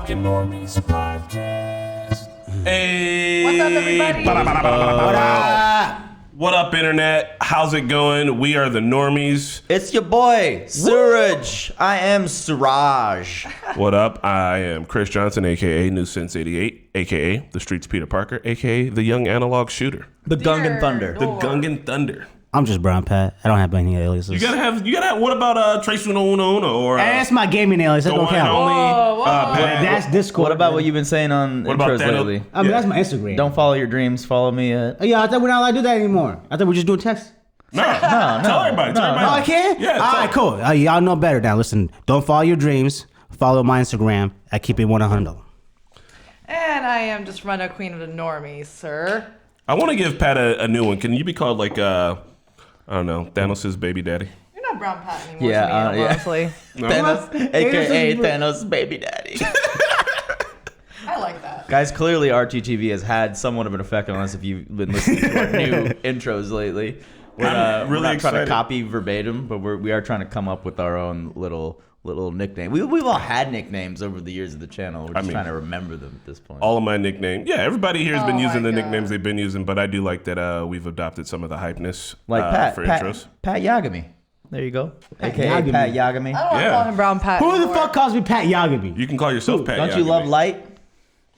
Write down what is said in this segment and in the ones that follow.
fucking Normies podcast. Hey. What's up, everybody? What up? What up, internet? How's it going? We are the Normies. It's your boy, Suraj. I am Suraj. What up? I am Chris Johnson, a.k.a. New Sense 88, a.k.a. The Streets Peter Parker, a.k.a. The Young Analog Shooter. The Gungan Thunder. The Gungan Thunder. I'm just Brown Pat. I don't have any aliases. You gotta have, what about Trace Uno or... that's my gaming alias. That the don't one and count. only... That's Discord. What about what you've been saying on What about intros Thanos? lately? I mean, that's my Instagram. Don't follow your dreams. Follow me at... Yeah, I thought we're not allowed to do that anymore. I thought we're just doing text. No. Tell everybody. Oh, I can? Yeah. All right, cool. Y'all know better now. Listen, don't follow your dreams. Follow my Instagram at Keep It 100. And I am just Run a Queen of the Normies, sir. I want to give Pat a new one. Can you be called like, I don't know, Thanos' baby daddy? You're not Brown Pat anymore, Yeah, to me, yeah. honestly. No? Thanos, a.k.a. Thanos' baby daddy. I like that. Guys, clearly RTTV has had somewhat of an effect on us if you've been listening to our new intros lately. We're I'm really not trying excited. to copy verbatim, but we are trying to come up with our own little nickname. We've all had nicknames over the years of the channel. We're just trying to remember them at this point. All of my nicknames. Yeah, everybody here has been Oh using my the God. nicknames they've been using, but I do like that we've adopted some of the hypeness Like for intros. Pat Yagami. There you go. AKA Yagami. Pat Yagami. I don't want to Yeah. call him Brown Pat Who the anymore. fuck calls me Pat Yagabi? You can call yourself Pat. Don't you Yagami. love light?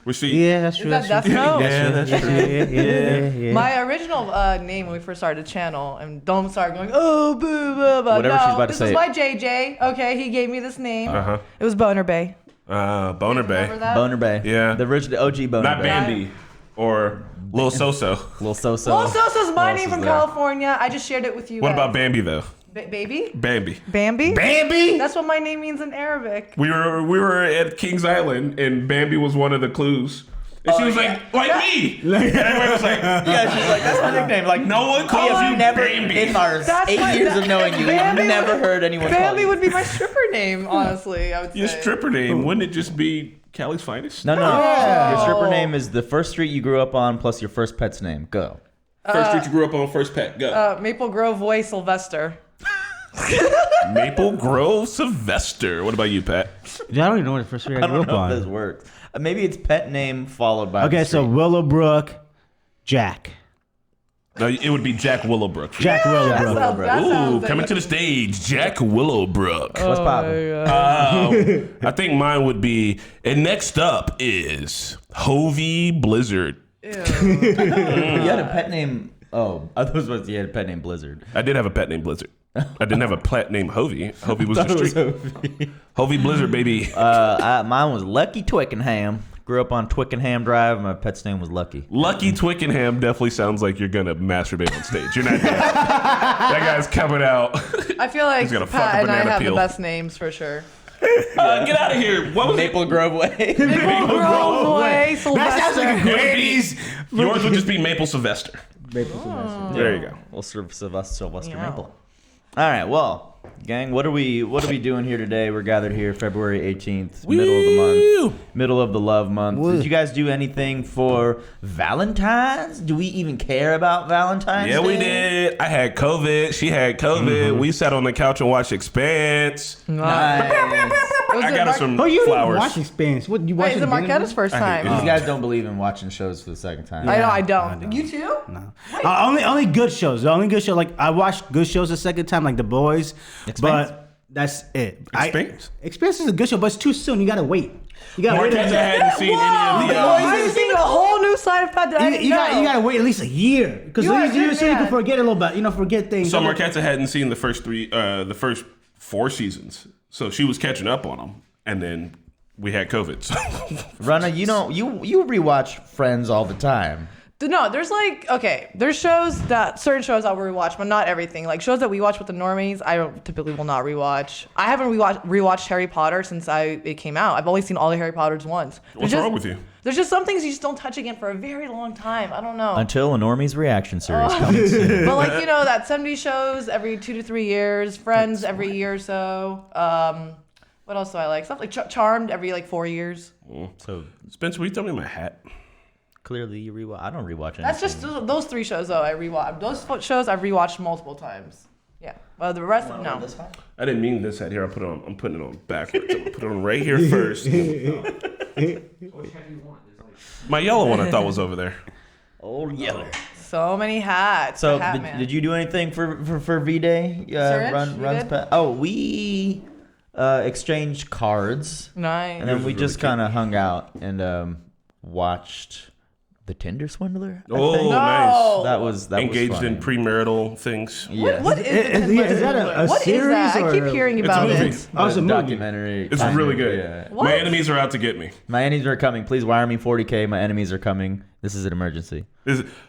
We see. Yeah, that's true. Is that Death Note? Yeah, that's true. Yeah. My original name when we first started the channel, and don't start going, oh, boo, boo, boo. Whatever no, she's about to this say. is my JJ. Okay, he gave me this name. Uh-huh. It was Boner Bay. Boner Remember Bay. that? Boner Bay. Yeah. The original OG Boner Not Bay. Bambi or Lil Soso. Lil Soso. Well, Sosa's my else name is from there? California. I just shared it with you What guys. about Bambi though? Baby? Bambi. Bambi? Bambi? That's what my name means in Arabic. We were at Kings Island and Bambi was one of the clues. And she was like me. And everybody was like, Yeah, she's like, that's my nickname. Like, no one calls we have you never, Bambi. in our That's 8 my- years of knowing you, we've Bambi never would- heard anyone call Bambi you. would be my stripper name, honestly, I would say. Your stripper name, wouldn't it just be Cali's Finest? No. No. Your stripper name is the first street you grew up on plus your first pet's name. Go. First street you grew up on, first pet, go. Maple Grove Way Sylvester. Maple Grove Sylvester. What about you, Pat? I don't even know what the first year I I grew don't up know if this on. works. Maybe it's pet name followed by Okay, the so street. Willowbrook, Jack. No, it would be Jack Willowbrook. Jack Willowbrook. That Ooh, sounds like coming to the stage, Jack Willowbrook. What's poppin'? I think mine would be, and next up is Hovey Blizzard. You had a pet name. Oh, I was supposed to you had a pet name Blizzard. I did have a pet named Blizzard. I didn't have a pet named Hovey. Hovey was the street. Hovey Blizzard, baby. Mine was Lucky Twickenham. Grew up on Twickenham Drive. My pet's name was Lucky. Lucky Twickenham definitely sounds like you're gonna masturbate on stage. You're not. That guy's coming out. I feel like He's gonna fuck a Pat and I banana have peel. the best names for sure. Get out of here. What was Maple Grove Way. Maple Grove Way That sounds like Sylvester. a Grady's. Yours would just be Maple Sylvester. Maple Sylvester. There you go. We'll serve Sylvester Yeah. Maple. All right, well, gang, what are we doing here today? We're gathered here February 18th, middle of the month, middle of the love month. Woo. Did you guys do anything for Valentine's? Do we even care about Valentine's Yeah, Day? we did. I had COVID. She had COVID. We sat on the couch and watched Expanse. Nice. I got us some Oh, you didn't flowers. watch Experience. What, you Wait, watched is it Marquetta's first time? These guys don't believe in watching shows for the second time. I know, I I don't. don't. You too? No. Only good shows. The only good show, like I watched good shows the second time, like The Boys, Expanse? but that's it. Expanse? Experience is a good show, but it's too soon. You gotta wait. You gotta wait. Marquez hadn't seen any of the. I'm seeing a whole new side of Pat that I didn't You know. gotta wait at least a year because You are a so good you can man. forget a little bit. Forget things. So Marquetta hadn't seen the first the first 4 seasons, so she was catching up on them, and then we had COVID. So. Rana, you rewatch Friends all the time. No, there's there's certain shows I'll rewatch, but not everything. Like shows that we watch with the normies, I typically will not rewatch. I haven't rewatched Harry Potter since it came out. I've only seen all the Harry Potters once. What's wrong with you? There's just some things you just don't touch again for a very long time. I don't know. Until a Normie's reaction series comes soon. But like, that 70s shows every 2 to 3 years, Friends every year or so. What else do I like? Stuff like Charmed every 4 years. So Spencer, will you throw me my hat? clearly you rewatch. I don't rewatch anything. That's just those 3 shows though I rewatch. Those shows I've rewatched multiple times. Yeah. Well, the rest, no. I didn't mean this hat here. I'm putting it on backwards. I'm gonna put it on right here first. My yellow one I thought was over there. Old Yeller. So many hats. So Hat man. did you do anything for V-Day? Rich, Runs you did? past. Oh, we exchanged cards. Nice. And then we was just really kind of hung out and watched the Tinder Swindler. I Oh, think. nice. That was Engaged was funny. in premarital things. Yes. What is the Is that a What is series that? I or- keep hearing It's a about movie. it. Oh, it's a movie. documentary. It's kind really of, good. Yeah. What? My enemies are out to get me. My enemies are coming. Please wire me 40K. My enemies are coming. This is an emergency.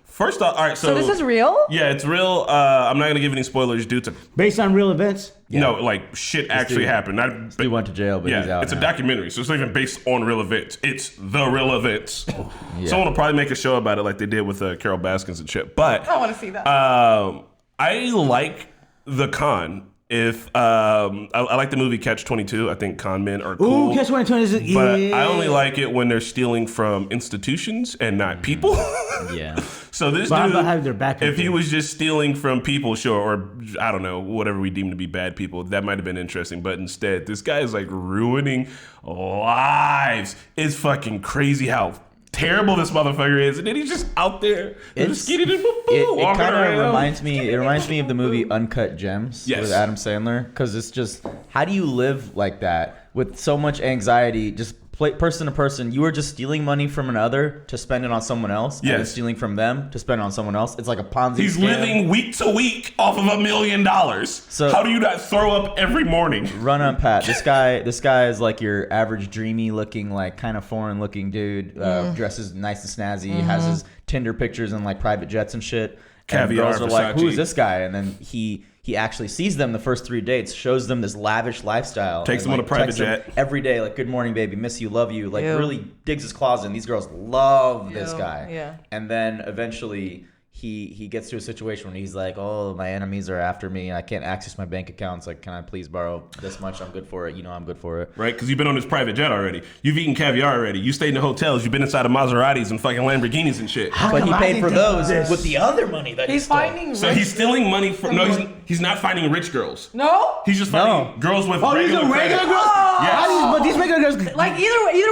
First off, all right. So this is real? Yeah, it's real. I'm not gonna give any spoilers due to Based on real events. no, like shit actually dude- happened. Not, He went to jail, but he's yeah, out it's a now. documentary, so it's not even based on real events. It's the real events. Yeah. Someone will probably make a show about it, like they did with Carol Baskins and shit. But I want to see that. I like the con. If I like the movie Catch 22. I think con men are cool. Ooh, Catch 22 is But yeah. I only like it when they're stealing from institutions and not people. Yeah. So this But I'm dude, about to have their back if he end. was just stealing from people, sure, or I don't know, whatever we deem to be bad people, that might have been interesting. But instead, this guy is like ruining lives. It's fucking crazy how terrible this motherfucker is, and then he's just out there just getting it, It kind of reminds me. It reminds me of the movie Uncut Gems Yes. with Adam Sandler, because it's just how do you live like that with so much anxiety, just person to person. You are just stealing money from another to spend it on someone else, and then Yes. stealing from them to spend it on someone else. It's like a Ponzi. He's scam. living week to week off of $1 million. So- how do you not throw up every morning? Run on Pat. This guy is like your average dreamy looking, like kind of foreign looking dude. Dresses nice and snazzy. Has his Tinder pictures and like private jets and shit. Caviar, and girls are like, Versace. "Who is this guy?" And then he actually sees them the first 3 dates, shows them this lavish lifestyle, Takes and, them on a private texts them jet. every day, like, "Good morning, baby, miss you, love you." Like, Ew. really digs his claws in. These girls love this Ew, guy. yeah. And then eventually he gets to a situation where he's like, "Oh, my enemies are after me. I can't access my bank accounts. Like, can I please borrow this much? I'm good for it. You know, I'm good for it." Right? Because you've been on this private jet already. You've eaten caviar already. You stayed in the hotels. You've been inside of Maseratis and fucking Lamborghinis and shit. But he come I paid didn't for think of those this? with the other money that he He's stole. finding So rich- he's stealing money from. No, he's not finding rich girls. No? He's just finding girls with Oh, these regular are regular credit. girls? Yes. How these- but these regular girls. Like either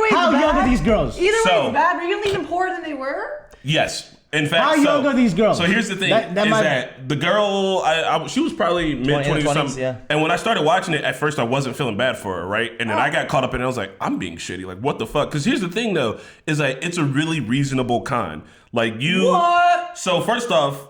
way How it's young bad. are these girls? Either way So- it's bad. Are you gonna leave them poorer than they were? Yes. In fact, How young are these girls? So here's the thing: That is might- that the girl, she was probably mid 20s, 20s, something. yeah. And when I started watching it, at first I wasn't feeling bad for her, right? And then I got caught up in it. I was like, I'm being shitty. Like, what the fuck? Because here's the thing, though, is that it's a really reasonable con. Like you. What? So first off.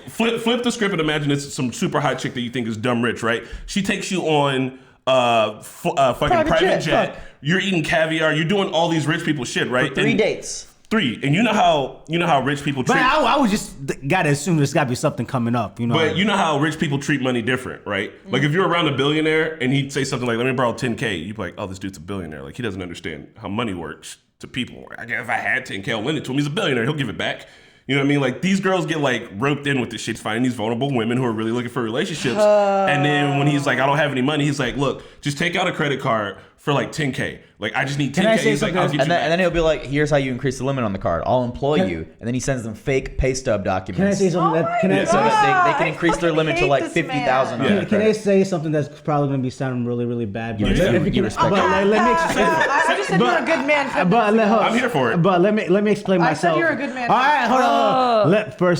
Flip the script and imagine it's some super hot chick that you think is dumb rich, right? She takes you on fucking private jet, jet. fuck. You're eating caviar. You're doing all these rich people shit, right? 3 And- dates. 3, and you know how rich people treat. But I would just gotta assume there's gotta be something coming up, you know. But you know how rich people treat money different, right? Like if you're around a billionaire and he'd say something like, "Let me borrow 10K," you'd be like, "Oh, this dude's a billionaire. Like he doesn't understand how money works to people. I guess if I had 10K, I'll lend it to him. He's a billionaire. He'll give it back." You know what I mean? Like these girls get like roped in with this shit, finding these vulnerable women who are really looking for relationships. And then when he's like, "I don't have any money," he's like, "Look, just take out a credit card for like 10K. Like I just need 10K." Can I say He's like, something "I'll else? get you And then, back." and then he'll be like, "Here's how you increase the limit on the card. I'll employ you." And then he sends them fake pay stub documents. Can I say something? Can I So say, that they can I increase their fucking limit to hate like this 50,000. man. can I say something that's probably gonna be sounding really, really bad? But Yeah. if you can, respect but it. let me I just said you're a good man. I'm here for it. But let me explain I said myself. you're a good man. All right, hold on.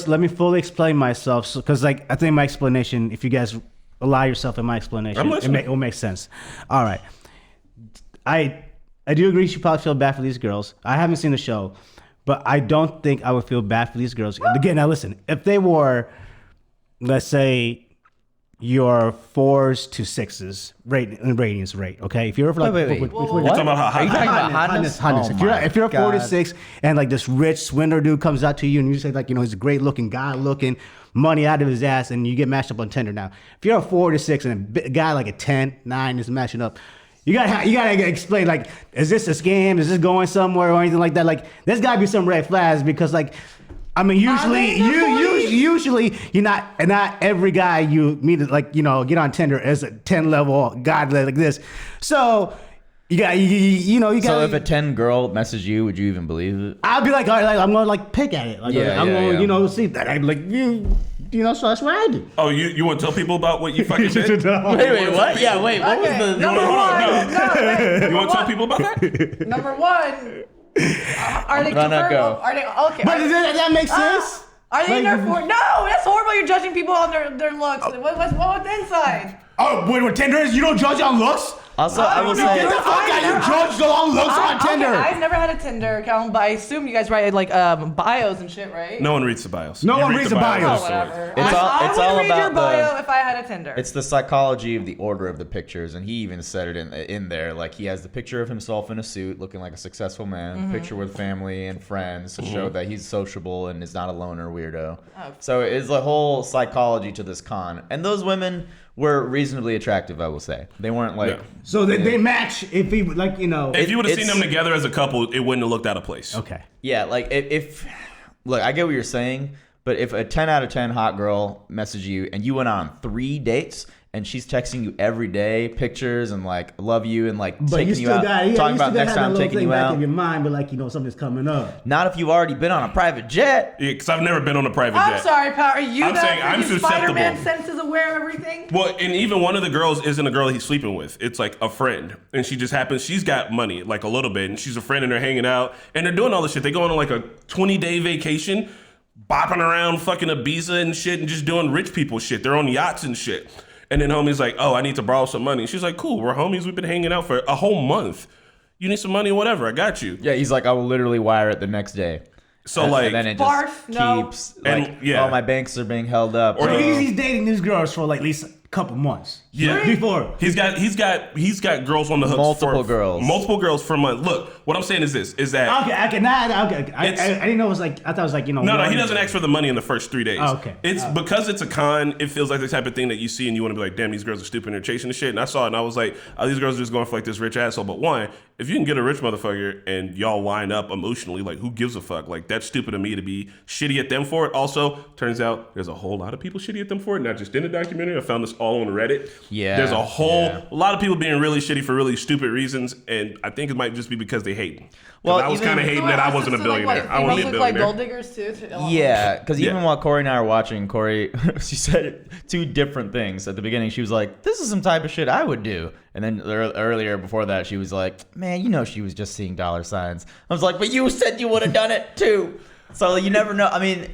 Let me fully explain myself, because like I think my explanation, if you guys allow yourself in my explanation, I'm listening. it will make sense. All right, I do agree. You should probably feel bad for these girls. I haven't seen the show, but I don't think I would feel bad for these girls. Again, now listen, if they were, let's say, your 4s to 6s ratings rate, okay? If you're like, Wait. You're talking about how Are you hot. talking about hotness? hotness. Oh If you're a my 4 to God. 6 and like this rich swindler dude comes out to you and you say like, he's a great looking guy looking, money out of his ass, and you get matched up on Tinder. Now, if you're a 4 to 6 and a guy like a 10, 9 is matching up, you gotta explain, like, is this a scam? Is this going somewhere or anything like that? Like, there's gotta be some red flags, because like, I mean, usually you're not every guy you meet, like, get on Tinder is a 10 level guy like this. So You got. So if a 10 girl messaged you, would you even believe it? I'd be like, all right, like I'm gonna like pick at it. Like, Yeah, I'm yeah, gonna, yeah. see that. I'd be like, so that's what I do. Oh, you want to tell people about what you fucking said? Wait, what? Yeah, wait, what was the... Number one. You want to tell people about that? Number one. Are they gonna go. Are they okay? But does that make sense? Are they in Like- their No, that's horrible. You're judging people on their looks. What's wrong with the inside? Oh, wait, with Tinder, you don't judge on looks? Also, I will don't know. say... Get the fuck out! You judge on looks on Tinder. Okay, I've never had a Tinder account, but I assume you guys write like bios and shit, right? No one reads the bios. No You one read reads the the bios. Oh, bios. whatever. It's I would all read your about bio the- if I had a Tinder. It's the psychology of the order of the pictures, and he even said it in there. Like, he has the picture of himself in a suit, looking like a successful man, picture with family and friends to show that he's sociable and is not a loner weirdo. Oh. So it's a whole psychology to this con. And those women were reasonably attractive, I will say. They weren't like... Yeah. So they match if he like If you would have seen it's- them together as a couple, it wouldn't have looked out of place. Okay. Yeah, like if look, I get what you're saying, but if a 10 out of 10 hot girl messaged you and you went on 3 dates and she's texting you every day, pictures and like love you and like But taking you you still out, got talking about next time taking you back out. in your mind, but like something's coming up. Not if you've already been on a private jet. Yeah, because I've never been on a private I'm jet. sorry, Power. Are you I'm saying I'm Spider-Man susceptible. senses aware of everything? Well, and even one of the girls isn't a girl that he's sleeping with. It's like a friend. And she just happens, she's got money, like a little bit, and she's a friend and they're hanging out and they're doing all this shit. They go on like a 20-day vacation, bopping around fucking Ibiza and shit and just doing rich people shit. They're on yachts and shit. And then homie's like, oh, I need to borrow some money. She's like, cool, we're homies. We've been hanging out for a whole month. You need some money or whatever. I got you. Yeah, he's like, I will literally wire it the next day. So like, and then it just Barf, no. keeps And, like, yeah. oh, my banks are being held up. Or He's dating these girls for like at least a couple months. Yeah. Before. He's got girls on the hook. Multiple girls. Multiple girls for a month. Look, what I'm saying is this: is that Okay. I didn't know it was like. I thought it was like no, he doesn't ask for the money in the first 3 days. Oh, okay. It's because it's a con. It feels like the type of thing that you see and you want to be like, damn, these girls are stupid and they're chasing the shit. And I saw it and I was like, oh, these girls are just going for like this rich asshole. But one, if you can get a rich motherfucker and y'all line up emotionally, like who gives a fuck? Like that's stupid of me to be shitty at them for it. Also, turns out there's a whole lot of people shitty at them for it, not just in the documentary. I found this all on Reddit. Yeah, there's a lot of people being really shitty for really stupid reasons, and I think it might just be because they hate. Well, I was even- kind of hating that I wasn't a billionaire. I wasn't a look like billionaire. gold diggers too. Yeah, because even Yeah. while Corey and I were watching, Corey, she said 2 different things. At the beginning, she was like, this is some type of shit I would do. And then earlier before that, she was like, man, she was just seeing dollar signs. I was like, but you said you would have done it too. So you never know. I mean,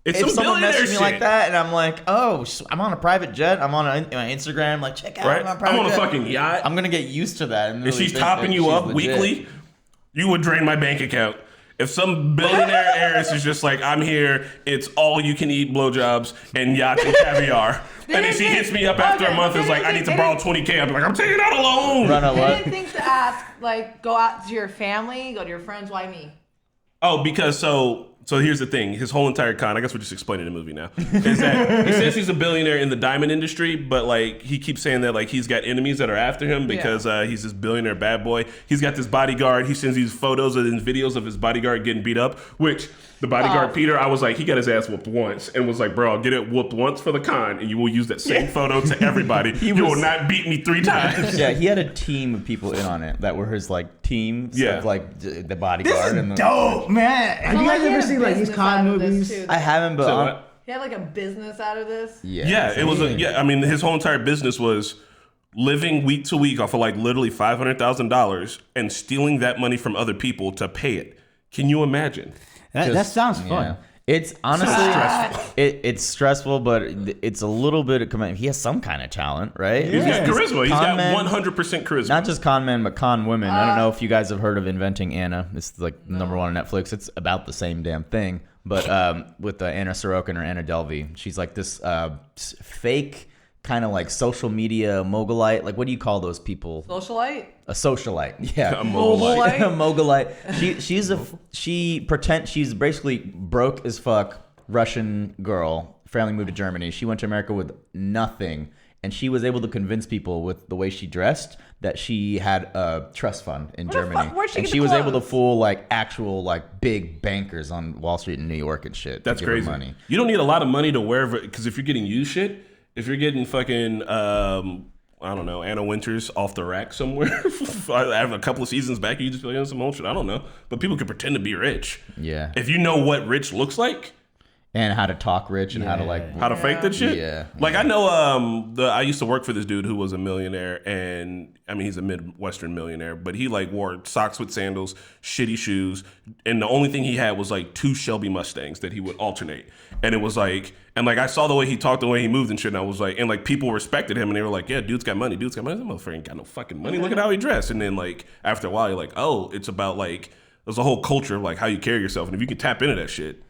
It's if some someone billionaire messaged me shit. like that and I'm like, oh, I'm on a private jet. I'm on my Instagram. Like, check out Right? my private I'm on a jet. fucking yacht. I'm going to get used to that. And If really she's think topping that you she's up legit. weekly, you would drain my bank account. If some billionaire heiress is just like, I'm here, it's all you can eat blowjobs and yachts and caviar. And then she hits me up after a month and is like, I need to borrow $20K. I'm like, I'm taking out a loan. Run a They what? didn't think to ask, like, go out to your family, go to your friends. Why me? Oh, because so here's the thing. His whole entire con, I guess we're just explaining the movie now, is that he says he's a billionaire in the diamond industry, but like he keeps saying that like he's got enemies that are after him because he's this billionaire bad boy. He's got this bodyguard. He sends these photos and videos of his bodyguard getting beat up, which the bodyguard, Peter, I was like, he got his ass whooped once and was like, bro, I'll get it whooped once for the con and you will use that same photo to everybody. You will not beat me 3 times. Yeah, he had a team of people in on it that were his like teams of like the bodyguard and the, Dope, man. Have you like guys he ever had a seen like these business con out of this, movies? too. I haven't, but So what? He had like a business out of this. Yeah, it was I mean, his whole entire business was living week to week off of like literally $500,000 and stealing that money from other people to pay it. Can you imagine? That sounds fun. Yeah. It's honestly stressful. It's stressful, but it's a little bit of command. He has some kind of talent, right? He's got charisma. He's got Con men- 100% charisma. Not just con men, but con women. I don't know if you guys have heard of Inventing Anna. It's like number 1 on Netflix. It's about the same damn thing, but with Anna Sorokin or Anna Delvey. She's like this fake kind of like social media mogulite. Like, what do you call those people? Socialite? A socialite. Yeah. A mogulite. Mogulite? Mogulite. She pretend she's basically broke as fuck Russian girl. Family moved to Germany. She went to America with nothing, and she was able to convince people with the way she dressed that she had a trust fund in Germany. Where'd she and get she the was able to clothes? fool like actual like big bankers on Wall Street in New York and shit. That's to give her crazy. money. You don't need a lot of money to wherever, because if you're getting used shit, if you're getting fucking, I don't know, Anna Wintours off the rack somewhere. I have a couple of seasons back. You just be like, some old shit. I don't know. But people can pretend to be rich. Yeah. If you know what rich looks like. And how to talk rich and how to fake that shit. Yeah. Like I know, I used to work for this dude who was a millionaire, and I mean he's a Midwestern millionaire, but he like wore socks with sandals, shitty shoes, and the only thing he had was like 2 Shelby Mustangs that he would alternate, and it was like, and like I saw the way he talked, the way he moved and shit, and I was like, and like people respected him, and they were like, yeah, dude's got money. This motherfucker ain't got no fucking money. Look at how he dressed. And then like after a while, you're like, oh, it's about like there's a whole culture of like how you carry yourself, and if you can tap into that shit.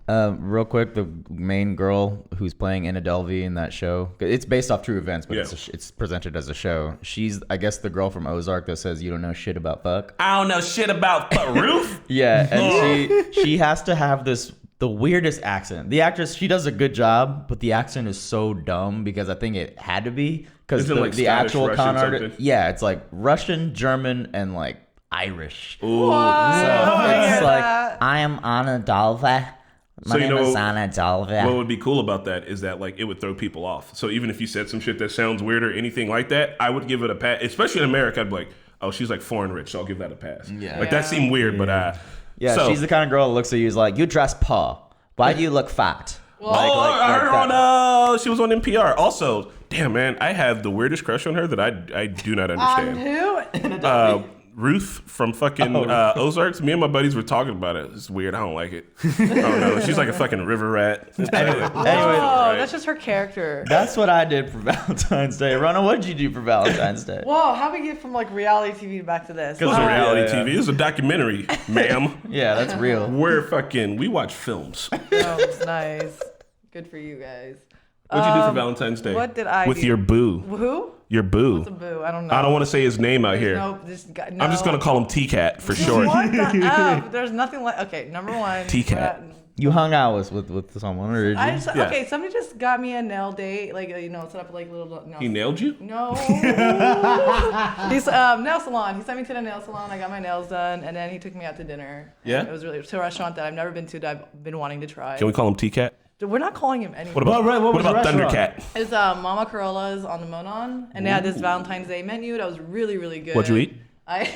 Real quick, the main girl who's playing Anna Delvey in that show, it's based off true events, but it's presented as a show. She's, I guess, the girl from Ozark that says you don't know shit about fuck. I don't know shit about Ruth. Yeah, and she has to have the weirdest accent. The actress, she does a good job, but the accent is so dumb because I think it had to be because the like the Scottish, actual con Russian artist. something? Yeah, it's like Russian, German, and like Irish. Ooh. So it's like that. I am Anna Delvey. My name is Anna Delvey. What would be cool about that is that like it would throw people off. So even if you said some shit that sounds weird or anything like that, I would give it a pass. Especially in America, I'd be like, oh, she's like foreign rich, so I'll give that a pass. Yeah. Like that seemed weird, but yeah, so, she's the kind of girl that looks at you is like, you dress poor. Why do you look fat? I heard that. on she was on NPR. Also, damn man, I have the weirdest crush on her that I do not understand. Who? Ruth from fucking Ozarks. Me and my buddies were talking about it. It's weird. I don't like it. I don't know. She's like a fucking river rat. Anyway, That's just her character. that's what I did for Valentine's Day. Ronna, what did you do for Valentine's Day? Whoa, how we get from like reality TV back to this? It's a reality Yeah. TV. It's a documentary, ma'am. Yeah, that's real. We watch films. That's nice. Good for you guys. What'd you do for Valentine's Day? What did I With do? your boo. Who? Your boo. What's a boo? I don't know. I don't want to say his name out here. No. I'm just gonna call him T-Cat for short. What the F? There's nothing like. Okay, number one. T-Cat. You hung out with someone, or did you? Okay, somebody just got me a nail date, like set up like little nail. He nailed you? No. He's nail salon. He sent me to the nail salon. I got my nails done, and then he took me out to dinner. Yeah? It was really to a restaurant that I've never been to that I've been wanting to try. Can we call him T-Cat? We're not calling him anything. What about what was the restaurant? Thundercat? It's Mama Corolla's on the Monon, and they had this Valentine's Day menu that was really, really good. What'd you eat? Fuck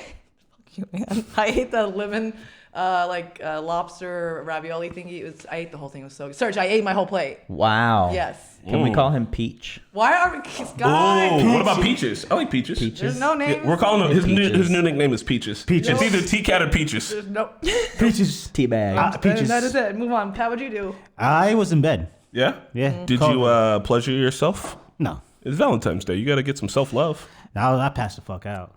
you, man. I ate the lemon, lobster ravioli thingy. I ate the whole thing. It was so good. Serge, I ate my whole plate. Wow. Yes. Can we call him Peach? Why are we, guys? What about Peaches? I like Peaches. There's no name. We're calling him, his Peaches. new nickname is Peaches. Peaches. It's either T-Cat or Peaches. There's no. Peaches. Teabag. Peaches. That is it. Move on. Pat, what'd you do? I was in bed. Yeah? Yeah. Did you pleasure yourself? No. It's Valentine's Day. You got to get some self-love. I passed the fuck out.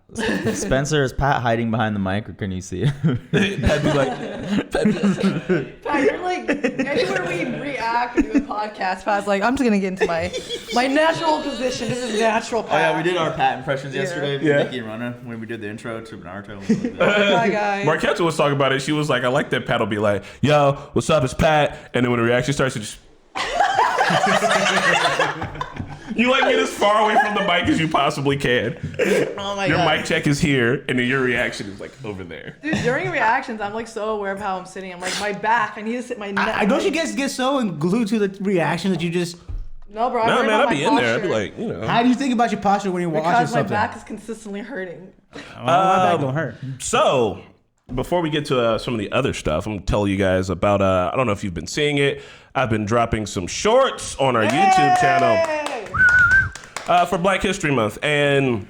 Spencer, is Pat hiding behind the mic, or can you see it? I'd be like, Pat, you're like, anywhere we react or do a podcast, Pat's like, I'm just going to get into my natural position. This is natural, Pat. Oh yeah, we did our Pat impressions yesterday. Yeah. Nikki and Ronna, when we did the intro to Naruto. Hi, guys. Marquetta was talking about it. She was like, I like that Pat will be like, yo, what's up, it's Pat. And then when the reaction starts, it just... You like get as far away from the mic as you possibly can. Oh my Your God. mic check is here, and then your reaction is like over there. Dude, during reactions, I'm like so aware of how I'm sitting. I'm like, my back, I need to sit my neck. I don't you guys get so glued to the reaction that you just... No, bro. I'm No, worried man, about I'd be my in there. I'd posture be like, you know. How do you think about your posture when you're watching because my something? back is consistently hurting. My back don't hurt. So, before we get to some of the other stuff, I'm going to tell you guys about, I don't know if you've been seeing it. I've been dropping some shorts on our YouTube channel for Black History Month. And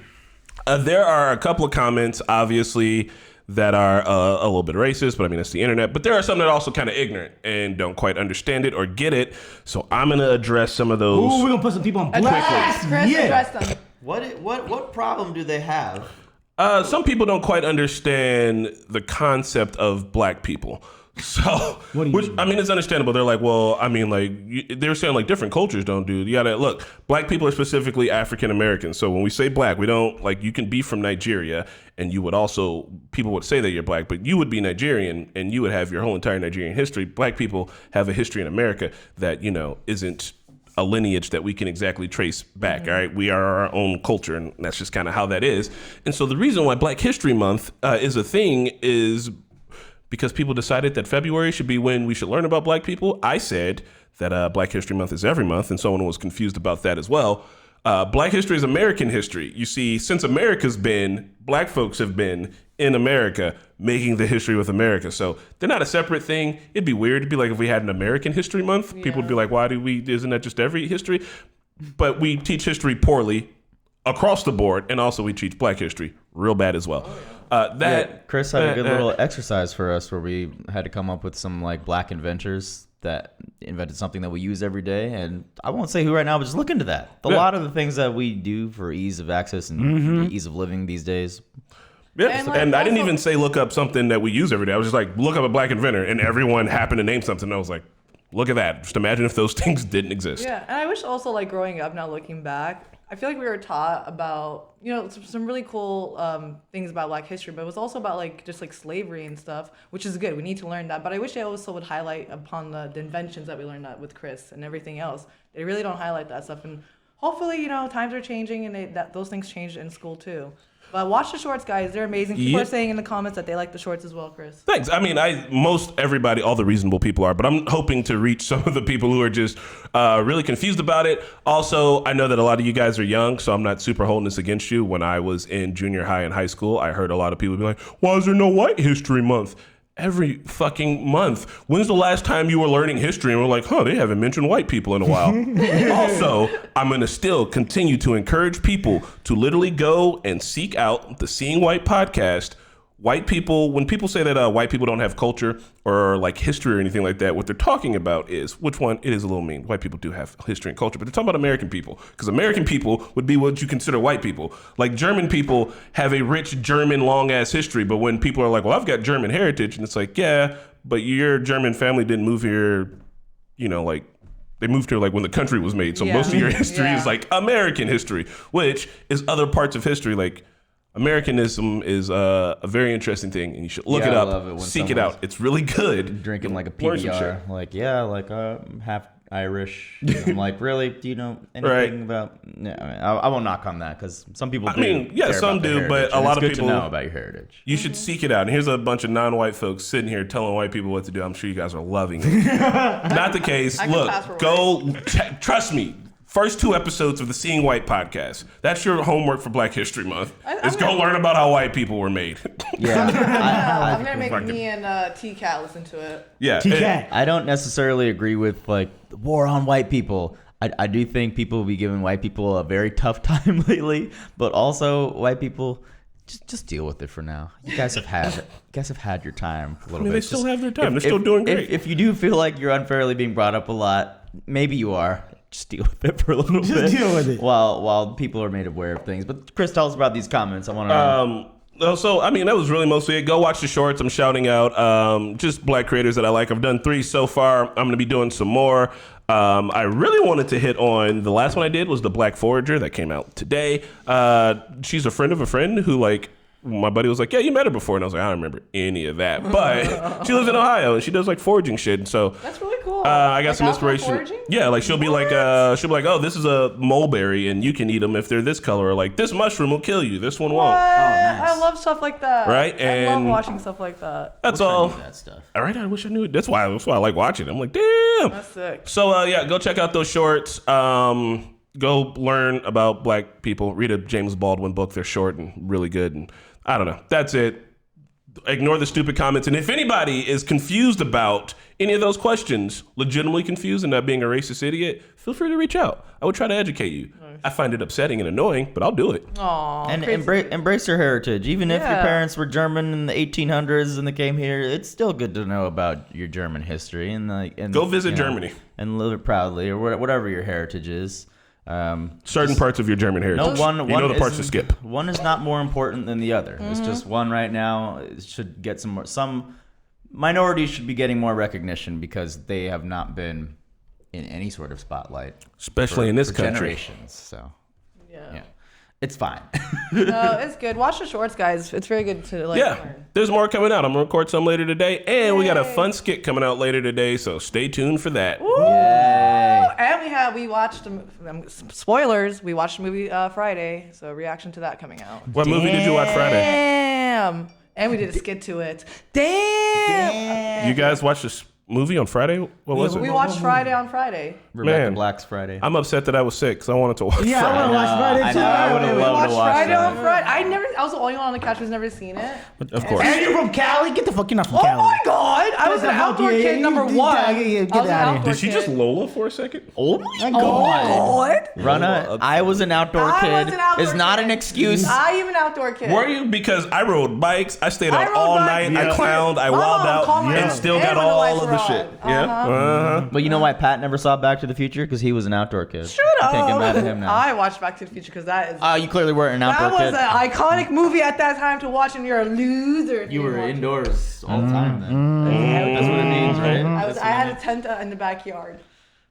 there are a couple of comments, obviously, that are a little bit racist, but I mean, it's the internet. But there are some that are also kind of ignorant and don't quite understand it or get it. So I'm going to address some of those. Ooh, we're going to put some people on blast. Chris, Yeah. address them. What problem do they have? Some people don't quite understand the concept of black people. So, What do you which mean? I mean, it's understandable. They're like, well, I mean, like they're saying like different cultures don't do. You gotta look. Black people are specifically African Americans. So when we say black, we don't like you can be from Nigeria, and you would also people would say that you're black, but you would be Nigerian, and you would have your whole entire Nigerian history. Black people have a history in America that isn't a lineage that we can exactly trace back. All right, we are our own culture, and that's just kind of how that is. And so the reason why Black History Month is a thing is because people decided that February should be when we should learn about black people. I said that Black History Month is every month, and someone was confused about that as well. Black history is American history. You see, since America's been, black folks have been in America making the history with America. So they're not a separate thing. It'd be weird. It'd be like if we had an American History Month. People would be like, why do we, isn't that just every history? But we teach history poorly across the board. And also we teach black history real bad as well. Chris had a good little exercise for us where we had to come up with some like black inventors that invented something that we use every day. And I won't say who right now, but just look into that. A lot of the things that we do for ease of access and ease of living these days. Yeah, and I didn't even say look up something that we use every day. I was just like, look up a black inventor, and everyone happened to name something. I was like, look at that. Just imagine if those things didn't exist. Yeah, and I wish also, like, growing up, now looking back, I feel like we were taught about, you know, some really cool things about black history, but it was also about, like, just, like, slavery and stuff, which is good. We need to learn that. But I wish they also would highlight upon the inventions that we learned with Chris and everything else. They really don't highlight that stuff. And hopefully, you know, times are changing and that those things changed in school, too. But watch the shorts, guys. They're amazing. People are saying in the comments that they like the shorts as well, Chris. Thanks. I mean, most everybody, all the reasonable people are, but I'm hoping to reach some of the people who are just really confused about it. Also, I know that a lot of you guys are young, so I'm not super holding this against you. When I was in junior high and high school, I heard a lot of people be like, why is there no White History Month? Every fucking month. When's the last time you were learning history and we're like, they haven't mentioned white people in a while? Also, I'm going to still continue to encourage people to literally go and seek out the Seeing White podcast. White people, when people say that white people don't have culture or like history or anything like that, what they're talking about is, which one, it is a little mean. White people do have history and culture, but they're talking about American people, because American people would be what you consider white people. Like German people have a rich German long ass history, but when people are like, well, I've got German heritage, and it's like, yeah, but your German family didn't move here, you know, like they moved here like when the country was made. So most of your history is like American history, which is other parts of history. Like Americanism is a very interesting thing, and you should look it up, seek it out. It's really good. Drinking like a PBR, like half Irish. I'm like, really? Do you know anything about? No, I won't knock on that because some people do. I mean, yeah, some do, but a lot of people to know about your heritage. You should seek it out. And here's a bunch of non-white folks sitting here telling white people what to do. I'm sure you guys are loving it. Not the case. Look, go. Trust me. First 2 episodes of the Seeing White podcast. That's your homework for Black History Month. Go learn about how white people were made. I'm gonna make me and T-Cat listen to it. Yeah, T-Cat. I don't necessarily agree with like the war on white people. I do think people will be giving white people a very tough time lately, but also white people just deal with it for now. You guys have had your time a little bit. They still have their time. They're still doing great. If you do feel like you're unfairly being brought up a lot, maybe you are. Just deal with it for a little bit. Just deal with it. While people are made aware of things. But Chris, tell us about these comments. I want to know. So, I mean, that was really mostly it. Go watch the shorts. I'm shouting out just black creators that I like. I've done 3 so far. I'm going to be doing some more. I really wanted to hit on, the last one I did was the Black Forager that came out today. She's a friend of a friend who, like, my buddy was like, yeah, you met her before. And I was like, I don't remember any of that. But she lives in Ohio and she does like foraging shit. And so that's really cool. I got like some inspiration. Foraging? Yeah, like she'll be like, oh, this is a mulberry and you can eat them if they're this color. Or like, this mushroom will kill you. This one won't. Nice. I love stuff like that. Right? And I love watching stuff like that. That's all. That stuff. All right, I wish I knew it. That's why I like watching it. I'm like, damn. That's sick. So yeah, go check out those shorts. Go learn about black people. Read a James Baldwin book. They're short and really good. And I don't know. That's it. Ignore the stupid comments. And if anybody is confused about any of those questions, legitimately confused and not being a racist idiot, feel free to reach out. I would try to educate you. Nice. I find it upsetting and annoying, but I'll do it. Aww, and embrace your heritage. Even if your parents were German in the 1800s and they came here, it's still good to know about your German history. And go visit Germany. And live it proudly, or whatever your heritage is. Certain parts of your German heritage. One know the parts to skip. One is not more important than the other. Mm-hmm. It's just one right now. It should get some minorities should be getting more recognition because they have not been in any sort of spotlight, especially in this country. Generations. So yeah. It's fine. No, it's good. Watch the shorts, guys. It's very good to learn. There's more coming out. I'm gonna record some later today, and we got a fun skit coming out later today. So stay tuned for that. Yay. And we watched spoilers. We watched the movie Friday, so reaction to that coming out. What movie did you watch Friday? Damn. And we did a skit to it. Damn. You guys watched this movie on Friday? What was it? We watched Friday on Friday. Rebecca Man. Black's Friday. I'm upset that I was sick because I wanted to watch Yeah, Friday. I want to watch Friday I too. know, I would've We loved watched to watch Friday that. on Friday. I was the only one on the couch who's never seen it. Of course. And you're from Cali? Get the fuck, you're not from Oh Cali. my god! I was an outdoor kid number one. Yeah, I get was an out of outdoor Did she kid. just Lola for a second? Oh my God. Rana, I was an outdoor I kid. was an outdoor Is not kid. an excuse. I am an outdoor kid. Were you? Because I rode bikes, I stayed I out rode all bikes. night, Yeah. I clowned, I My wilded mom out, called me and out. still And got when the all lights of were the on. shit. Yeah. But you know why Pat never saw Back to the Future? Because he was an outdoor kid. Shut You up. can't get mad at him now. I watched Back to the Future because that is. You clearly weren't an that outdoor was kid. an iconic movie at that time to watch, and you're a loser. if You didn't were watch it. indoors all the time then. That's what it means, right? I had a tent in the backyard.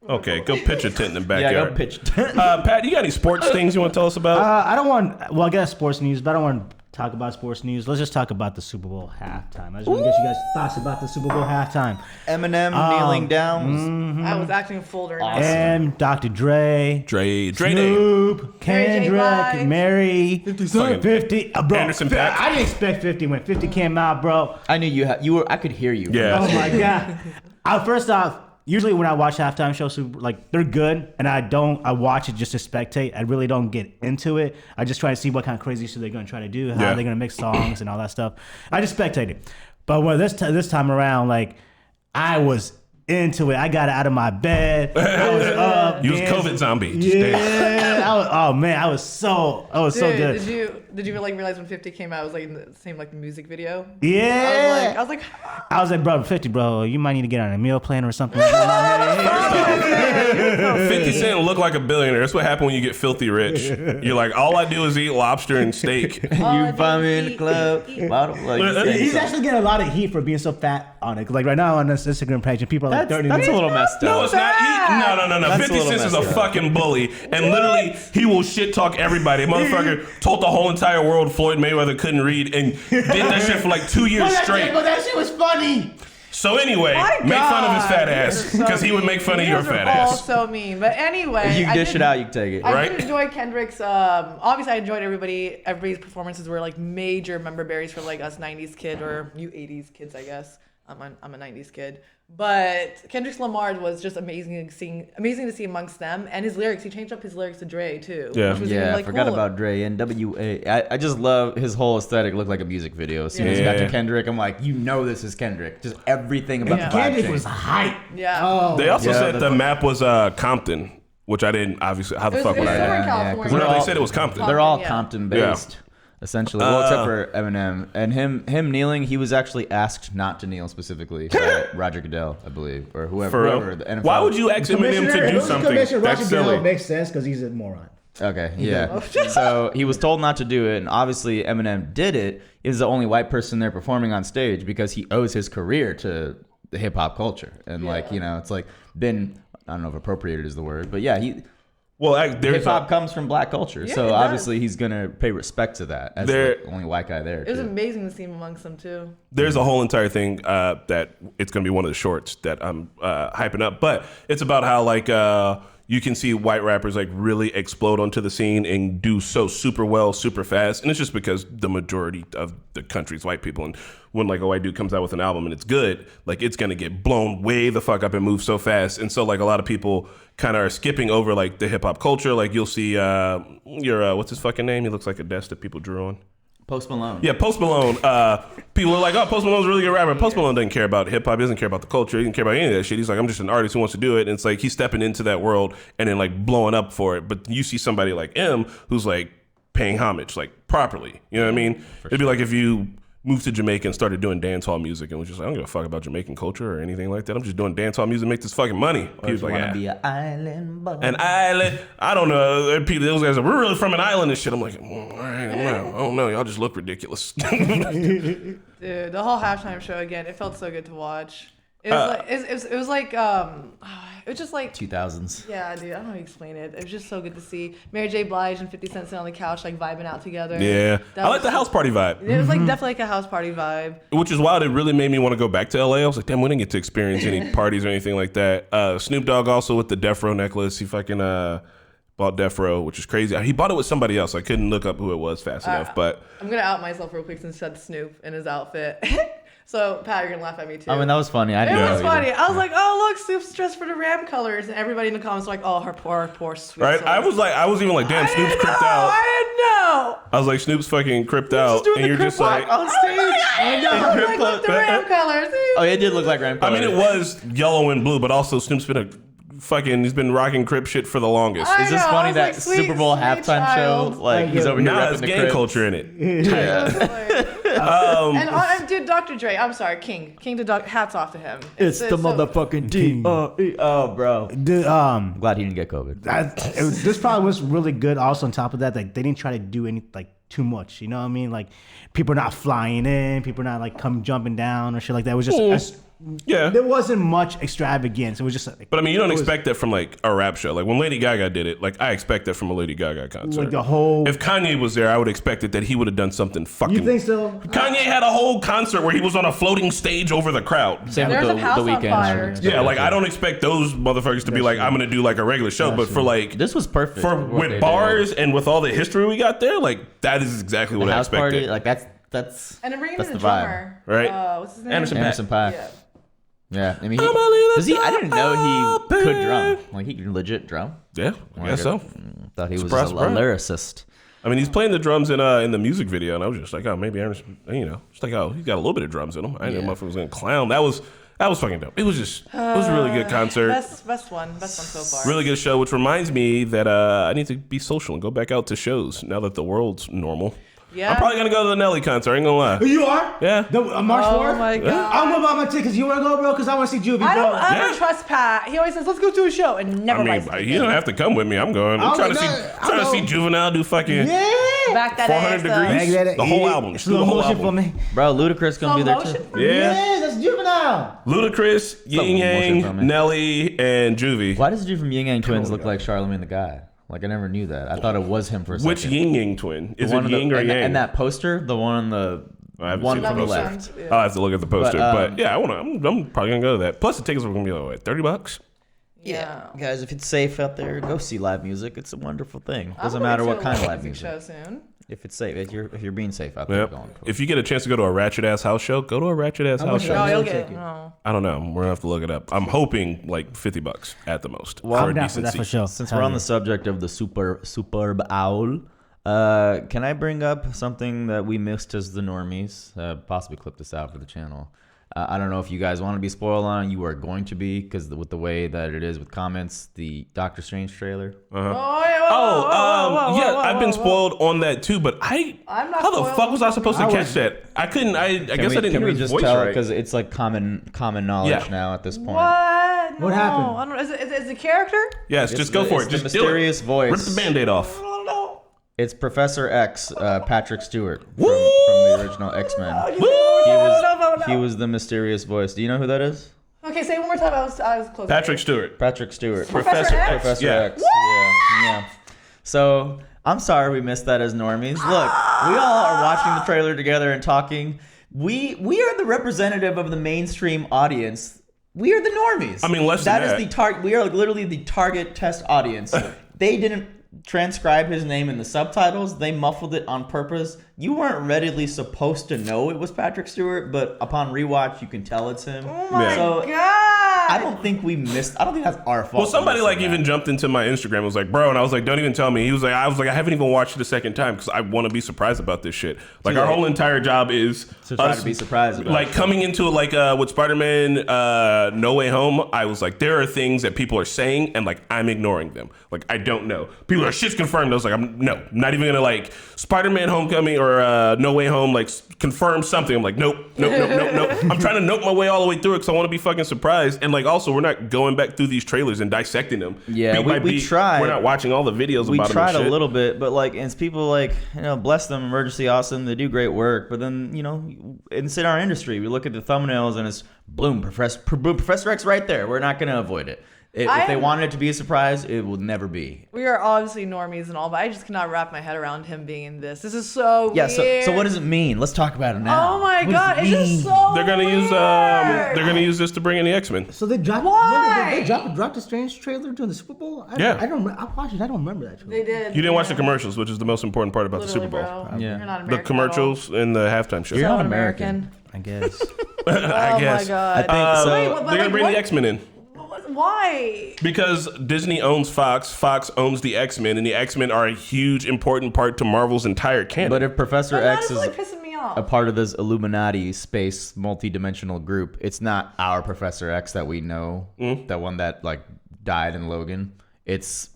Okay, go pitch a tent in the Yeah, backyard. go pitch. Pat, you got any sports things you want to tell us about? I don't want. Well, I guess sports news, but I don't want to talk about sports news. Let's just talk about the Super Bowl halftime. I just want to get you guys' thoughts about the Super Bowl halftime. Eminem kneeling down. I was acting a full during that. Awesome. And Dr. Dre, Dre Day. Snoop, Mary J. Blige. Kendrick, Mary, 50 50. Bro, Anderson .Paak. I didn't expect 50 when 50 came out, bro. I knew you were. I could hear you. Yeah. Oh my god. First off, usually when I watch halftime shows, like they're good, and I watch it just to spectate. I really don't get into it. I just try to see what kind of crazy shit they're gonna try to do, how they're gonna mix songs and all that stuff. I just spectate it. But when this time around, like I was into it. I got out of my bed. I was up. You was dancing. COVID zombie. Just dance. Yeah. Oh man, I was so Dude, good. did you like realize when 50 came out, it was like in the same like music video? Yeah. I was like, I was like, bro, 50, bro, you might need to get on a meal plan or something. 50 Cent look like a billionaire. That's what happened when you get filthy rich. You're like, all I do is eat lobster and steak. You find me in the club. He's actually getting a lot of heat for being so fat on it. Like right now on this Instagram page, and people are like, That's a little messed No, up. it's not. No. That's a 50 little Cent is a messed up. fucking bully. And literally, he will shit talk everybody. Motherfucker told the whole entire world Floyd Mayweather couldn't read and did that shit for like 2 years straight. But that shit was funny. So anyway, My make fun of his God, fat you ass are so because he would mean. make fun of You your guys are fat all ass. so mean. But anyway, You dish it out, you can take it. I Right? did enjoy Kendrick's. Obviously, I enjoyed everybody's performances were like major member berries for like us '90s kid or you '80s kids, I guess. I'm a '90s kid, but Kendrick Lamar's was just amazing to see amongst them, and his lyrics. He changed up his lyrics to Dre too. Yeah. which was even, Yeah, I like, forgot cool. about Dre. NWA. I just love his whole aesthetic. Looked like a music video. As soon as he got Yeah. to Kendrick, I'm like, you know, this is Kendrick. Just everything about Yeah. the black Kendrick chain. was hype. Yeah. Oh. They also Yeah, said the- the map was Compton, which I didn't, obviously. How the fuck would I Southern know? California. 'cause No, all- they said it was Compton. They're all Yeah. Compton based, essentially. Well, except for Eminem and him kneeling. He was actually asked not to kneel specifically by Roger Goodell, I believe, or whoever. For real? The NFL. Why would you ask Eminem to do something? Commissioner That's Roger Goodell silly. makes sense because he's a moron. Okay, yeah. So he was told not to do it, and obviously Eminem did it. He was the only white person there performing on stage because he owes his career to the hip hop culture, and like it's like been, I don't know if appropriated is the word, but yeah, Well, there's hip hop comes from black culture, Yeah, so it obviously he's gonna pay respect to that as There- the only white guy there. It was too. amazing to see him amongst them too. there's a whole entire thing that it's going to be one of the shorts that I'm hyping up, but it's about how like you can see white rappers like really explode onto the scene and do so super well, super fast, and it's just because the majority of the country's white people, and when like a white dude comes out with an album and it's good, like it's going to get blown way the fuck up and move so fast, and so like a lot of people kind of are skipping over like the hip hop culture. Like you'll see what's his fucking name? He looks like a desk that people drew on. Post Malone. Yeah, Post Malone. People are like, oh, Post Malone's a really good rapper. Post Malone doesn't care about hip hop. He doesn't care about the culture. He doesn't care about any of that shit. He's like, I'm just an artist who wants to do it. And it's like he's stepping into that world and then like blowing up for it. But you see somebody like M who's like paying homage like properly. You know what I mean? It'd be like if you moved to Jamaica and started doing dance hall music and was just like, I don't give a fuck about Jamaican culture or anything like that. I'm just doing dance hall music, make this fucking money. Or if People you like, want to yeah. be an island boy. An island. I don't know. People, those guys are, we're really from an island and shit. I'm like, all right, I don't know. Y'all just look ridiculous. Dude, the whole halftime show again, it felt so good to watch. It was like it was just like 2000s. yeah, dude. I don't know how to explain it. It was just so good to see Mary J. Blige and 50 Cent sitting on the couch like vibing out together. Yeah. That I like was the house party vibe, It was like definitely like a house party vibe. which is wild. It really made me want to go back to LA. I was like, damn, we didn't get to experience any parties or anything like that. Snoop Dogg also with the Death Row necklace. He fucking bought Death Row, which is crazy. He bought it with somebody else. I couldn't look up who it was fast enough, but I'm gonna out myself real quick since you said Snoop in his outfit. So Pat, you're gonna laugh at me too. I mean, that was funny. I It didn't know was either. funny. I was like, oh look, Snoop's dressed for the Ram colors, and everybody in the comments were like, oh, her poor Snoop. Right? I was even like, damn, Snoop's cripped out. I didn't know. I was like, Snoop's fucking cripped out, and you're just like, on stage. I know. Like, look, the Ram colors. Oh, it did look like Ram I colors. mean, it was yellow and blue, but also Snoop's been he's been rocking Crip shit for the longest. I Is this know, I funny was that like, sweet, Super Bowl sweet halftime child. show? Like he's over here Now repping there's the gang Crips. culture in it. And dude, Dr. Dre. I'm sorry, King to Doc. Hats off to him. It's the motherfucking D-R-E. Oh, bro. I'm glad he didn't get COVID. This probably was really good. Also, on top of that, like they didn't try to do any like too much. You know what I mean? Like people are not flying in, people are not like jumping down or shit like that. It was just Yeah. there wasn't much extravagance. It was just like, But I mean, you don't expect that from like a rap show. Like when Lady Gaga did it, like I expect that from a Lady Gaga concert. like the whole. If Kanye was there, I would expect it that he would have done something fucking. You think so? Kanye had a whole concert where he was on a floating stage over the crowd. Same There's with a house the on fire. weekend. Yeah, like I don't expect those motherfuckers to be like, I'm gonna do like a regular show, but for like This was perfect. for what they with did. bars and with all the history we got there, like that is exactly what The I house expected. party, like that's And then bringing that's in the the vibe. drummer. Right. What's his name? Anderson Paak. Anderson Paak. Yeah. Yeah, I mean, I'ma leave does he? I didn't know he the could drum. Like he could legit drum. Yeah, I guess so. Thought he was Surprise, a surprise. lyricist. I mean, he's playing the drums in the music video, and I was just like, oh, maybe Anderson, just like, oh, he's got a little bit of drums in him. I didn't know if he was gonna clown. That was fucking dope. It was a really good concert. Best one so far. Really good show, which reminds me that I need to be social and go back out to shows now that the world's normal. Yeah. I'm probably gonna go to the Nelly concert. I ain't gonna lie. You are? Yeah. The, March 4th? Oh my god. I'm gonna buy my tickets. You wanna go, bro? Because I wanna see Juvie, bro. I don't Yeah. trust Pat. He always says, "Let's go to a show," and never I mean, buys you don't have to come with me. I'm going. I'm I'll trying go. to see Juvenile do fucking Yeah. Back that 400 ass degrees. up. The whole album. Just do the Slow whole motion album. for me. Bro, Ludacris gonna be there Slow too. motion? Yeah. Yeah, that's Juvenile. Ludacris, Yin motion for me. Yang, Nelly, and Juvie. Why does the dude from Yin Yang Twins look like Charlamagne the Guy? Like I never knew that. I thought it was him for a second. Which Yin Yang twin? Is The it one on the- Ying or and, Yang? and that poster, the one on the I haven't one seen from the the poster. left. Yeah. I'll have to look at the poster. But, But, yeah, I'm probably gonna go to that. Plus the tickets are gonna be like what, $30? Yeah. Guys, if it's safe out there, go see live music. It's a wonderful thing. I'm Doesn't going matter to what a kind of live live music music. show soon. If it's safe, if you're being safe out there, Yep. going. If you get a chance to go to a ratchet ass house show, go to a ratchet ass house much show. No, you'll I'll get take it. it. No. I don't know. We're gonna have to look it up. I'm hoping like $50 at the most for I'm a down for decent that for seat. sure. Since we're on the subject of the superb owl, can I bring up something that we missed as the normies? Possibly clip this out for the channel. I don't know if you guys want to be spoiled on it. You are going to be, because with the way that it is with comments, the Doctor Strange trailer. I've been spoiled on that too, but I'm not how the spoiled. fuck was I supposed to I catch was- that? I couldn't. I guess I didn't Can hear we his just voice tell right. because it's like common knowledge Yeah. now at this point. What? What happened? I don't know. Is it a character? Yes, just go for it. It's Just the do it. mysterious voice. Rip the Band-Aid off. I don't know. It's Professor X, Patrick Stewart from the original X-Men. He was the mysterious voice. Do you know who that is? Okay, say it one more time. I was close. Patrick Stewart. Patrick Stewart. Professor X? Professor Yeah. X. Yeah. So I'm sorry we missed that as normies. Look, we all are watching the trailer together and talking. We are the representative of the mainstream audience. We are the normies. I mean, less than that that. is the target. We are literally the target test audience. They didn't transcribe his name in the subtitles. They muffled it on purpose. You weren't readily supposed to know it was Patrick Stewart, but upon rewatch, you can tell it's him. Oh my Yeah. god! I don't think we missed. I don't think that's our fault. Well, somebody for like missing even that. jumped into my Instagram and was like, bro, and I was like, don't even tell me. He was like, I haven't even watched it a second time because I want to be surprised about this shit. Like, Too our late. whole entire job is To try us, to be surprised about like it. coming into it, like with Spider-Man No Way Home, I was like, there are things that people are saying and like I'm ignoring them. Like, I don't know. People are shit's confirmed. I was like, I'm not even gonna like Spider-Man Homecoming or No Way Home like confirm something. I'm like, nope. I'm trying to nope my way all the way through it because I want to be fucking surprised. And like also, we're not going back through these trailers and dissecting them. Yeah, beat by we beat. tried. We're not watching all the videos We about tried them. a and shit. little bit, but like, it's people like, bless them, Emergency Awesome. They do great work, but then it's in our industry. We look at the thumbnails and it's boom, Professor X right there. We're not gonna avoid it. If they I'm- wanted it to be a surprise, it will never be. We are obviously normies and all, but I just cannot wrap my head around him being in this. This is so Yeah. weird. So what does it mean? Let's talk about it now. Oh my What does god! it It's just mean? so. They're gonna use weird. they're gonna use this to bring in the X-Men. So they dropped. Why? When did they drop the Strange trailer during the Super Bowl? Yeah. I don't. I watched it. I don't remember that. Trailer. They did. You didn't watch the commercials, which is the most important part about Literally, the Super Bowl. bro. Yeah. You're not The American commercials and the halftime show. You're Not not American. American, I guess. I guess. my god. I think so. Wait, but They're gonna bring the X-Men in. Why? Because Disney owns Fox, Fox owns the X-Men, and the X-Men are a huge, important part to Marvel's entire canon. But if Professor That X is is really pissing me off. a part of this Illuminati space multi-dimensional group, it's not our Professor X that we know, the one that like died in Logan. It's